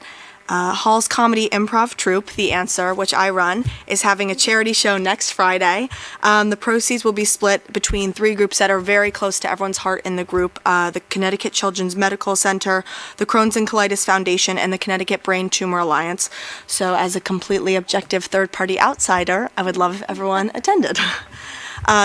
Hall's comedy improv troupe, The Answer, which I run, is having a charity show next Friday. The proceeds will be split between three groups that are very close to everyone's heart in the group, the Connecticut Children's Medical Center, the Crohn's and Colitis Foundation, and the Connecticut Brain Tumor Alliance. So as a completely objective third-party outsider, I would love if everyone attended.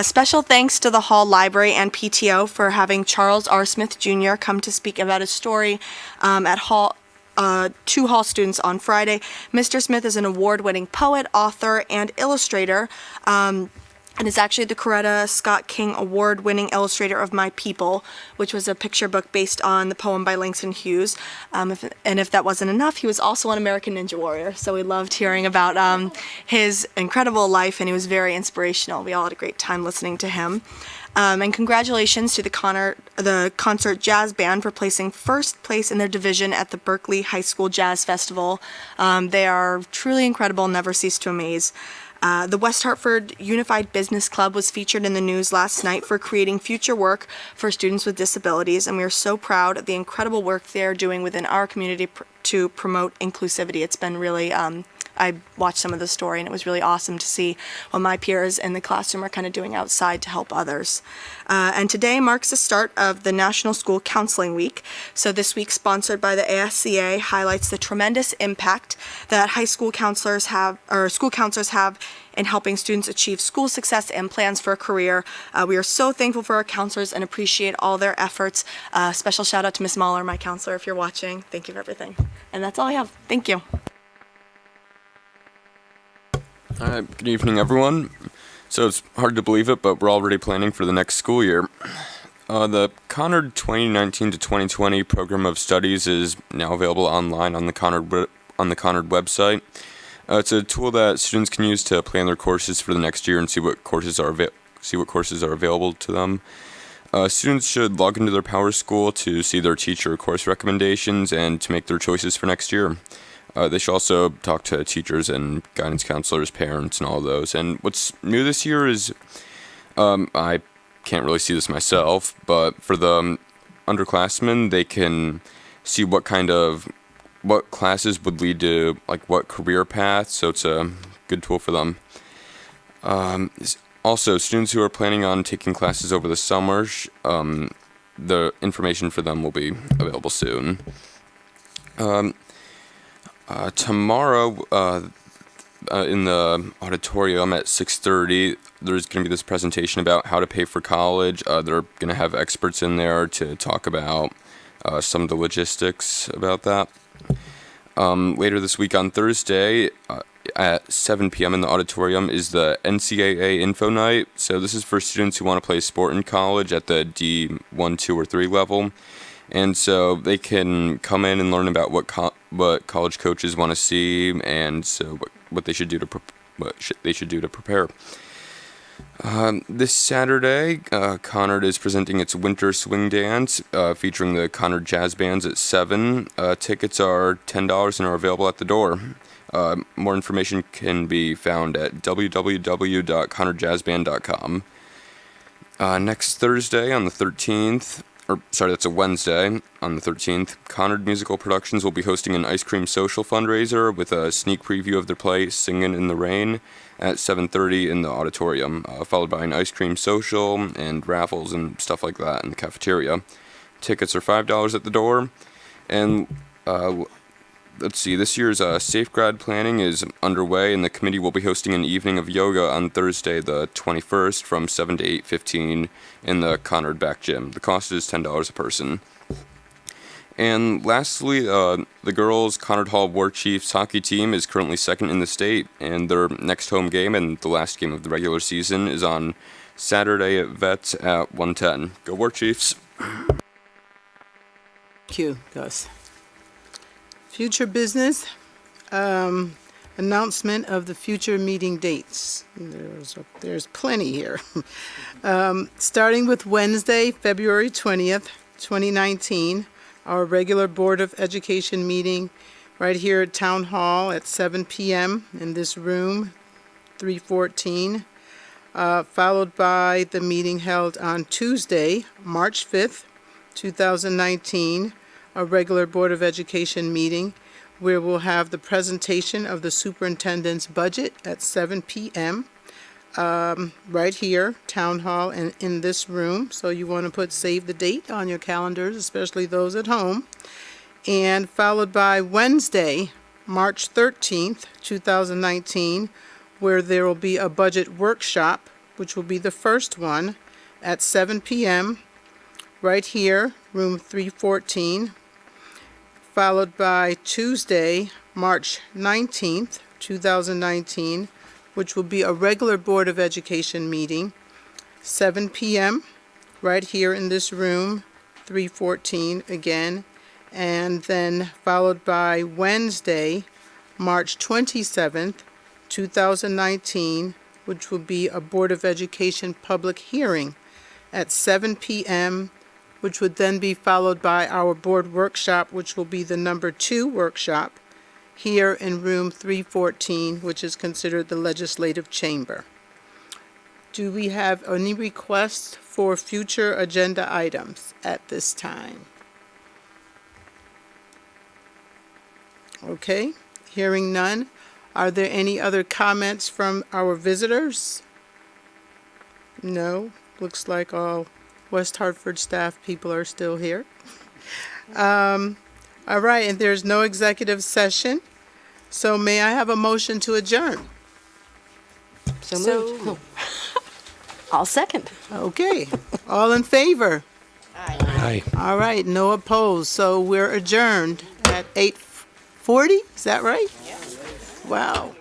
Special thanks to the Hall Library and PTO for having Charles R. Smith Jr. come to speak about his story at Hall. To Hall students on Friday. Mr. Smith is an award-winning poet, author, and illustrator, and is actually the Coretta Scott King award-winning illustrator of My People, which was a picture book based on the poem by Langston Hughes. If that wasn't enough, he was also an American Ninja Warrior, so we loved hearing about his incredible life, and he was very inspirational. We all had a great time listening to him. And congratulations to the Concert Jazz Band for placing first place in their division at the Berkeley High School Jazz Festival. They are truly incredible, never cease to amaze. The West Hartford Unified Business Club was featured in the news last night for creating future work for students with disabilities, and we are so proud of the incredible work they are doing within our community to promote inclusivity. It's been really I watched some of the story, and it was really awesome to see what my peers in the classroom are kind of doing outside to help others. And today marks the start of the National School Counseling Week. So this week, sponsored by the ASCA, highlights the tremendous impact that school counselors have in helping students achieve school success and plans for a career. We are so thankful for our counselors and appreciate all their efforts. Special shout out to Miss Mahler, my counselor, if you're watching. Thank you for everything. And that's all I have. Thank you. All right, good evening, everyone. So it's hard to believe it, but we're already planning for the next school year. The Conard 2019 to 2020 program of studies is now available online on the Conard website. It's a tool that students can use to plan their courses for the next year and see what courses are available to them. Students should log into their PowerSchool to see their teacher course recommendations and to make their choices for next year. They should also talk to teachers and guidance counselors, parents, and all of those. And what's new this year is, I can't really see this myself, but for the underclassmen, they can see what classes would lead to, like, what career path, so it's a good tool for them. Also, students who are planning on taking classes over the summer, the information for them will be available soon. Tomorrow, in the auditorium at 6:30, there's going to be this presentation about how to pay for college. They're going to have experts in there to talk about some of the logistics about that. Later this week on Thursday, at 7 p.m. in the auditorium is the NCAA Info Night. So this is for students who want to play sport in college at the D1, 2, or 3 level. And so they can come in and learn about what college coaches want to see, and so what they should do to prepare. This Saturday, Conard is presenting its Winter Swing Dance, featuring the Conard Jazz Bands at 7. Tickets are $10 and are available at the door. More information can be found at www.conardjazzband.com. Next Thursday on the 13th, that's a Wednesday, on the 13th, Conard Musical Productions will be hosting an ice cream social fundraiser with a sneak preview of their play, Singin' in the Rain, at 7:30 in the auditorium, followed by an ice cream social and raffles and stuff like that in the cafeteria. Tickets are $5 at the door, and let's see, this year's Safegrad planning is underway, and the committee will be hosting an evening of yoga on Thursday the 21st from 7 to 8:15 in the Conard back gym. The cost is $10 a person. And lastly, the girls' Conard Hall War Chiefs hockey team is currently second in the state, and their next home game and the last game of the regular season is on Saturday at Vets at 1:10. Go War Chiefs! Thank you, Gus. Future business, announcement of the future meeting dates. There's plenty here. Starting with Wednesday, February 20th, 2019, our regular Board of Education meeting right here at Town Hall at 7 p.m. in this room, 314, followed by the meeting held on Tuesday, March 5th, 2019, a regular Board of Education meeting where we'll have the presentation of the superintendent's budget at 7 p.m. Right here, Town Hall, and in this room. So you want to save the date on your calendars, especially those at home. And followed by Wednesday, March 13th, 2019, where there will be a budget workshop, which will be the first one, at 7 p.m. right here, room 314, followed by Tuesday, March 19th, 2019, which will be a regular Board of Education meeting, 7 p.m., right here in this room, 314 again, and then followed by Wednesday, March 27th, 2019, which will be a Board of Education public hearing at 7 p.m., which would then be followed by our board workshop, which will be the number 2 workshop here in room 314, which is considered the legislative chamber. Do we have any requests for future agenda items at this time? Okay, hearing none. Are there any other comments from our visitors? No, looks like all West Hartford staff people are still here. All right, and there's no executive session, so may I have a motion to adjourn? So moved. Oh. I'll second. Okay, all in favor? Aye. All right, no opposed, so we're adjourned at 8:40, is that right? Wow.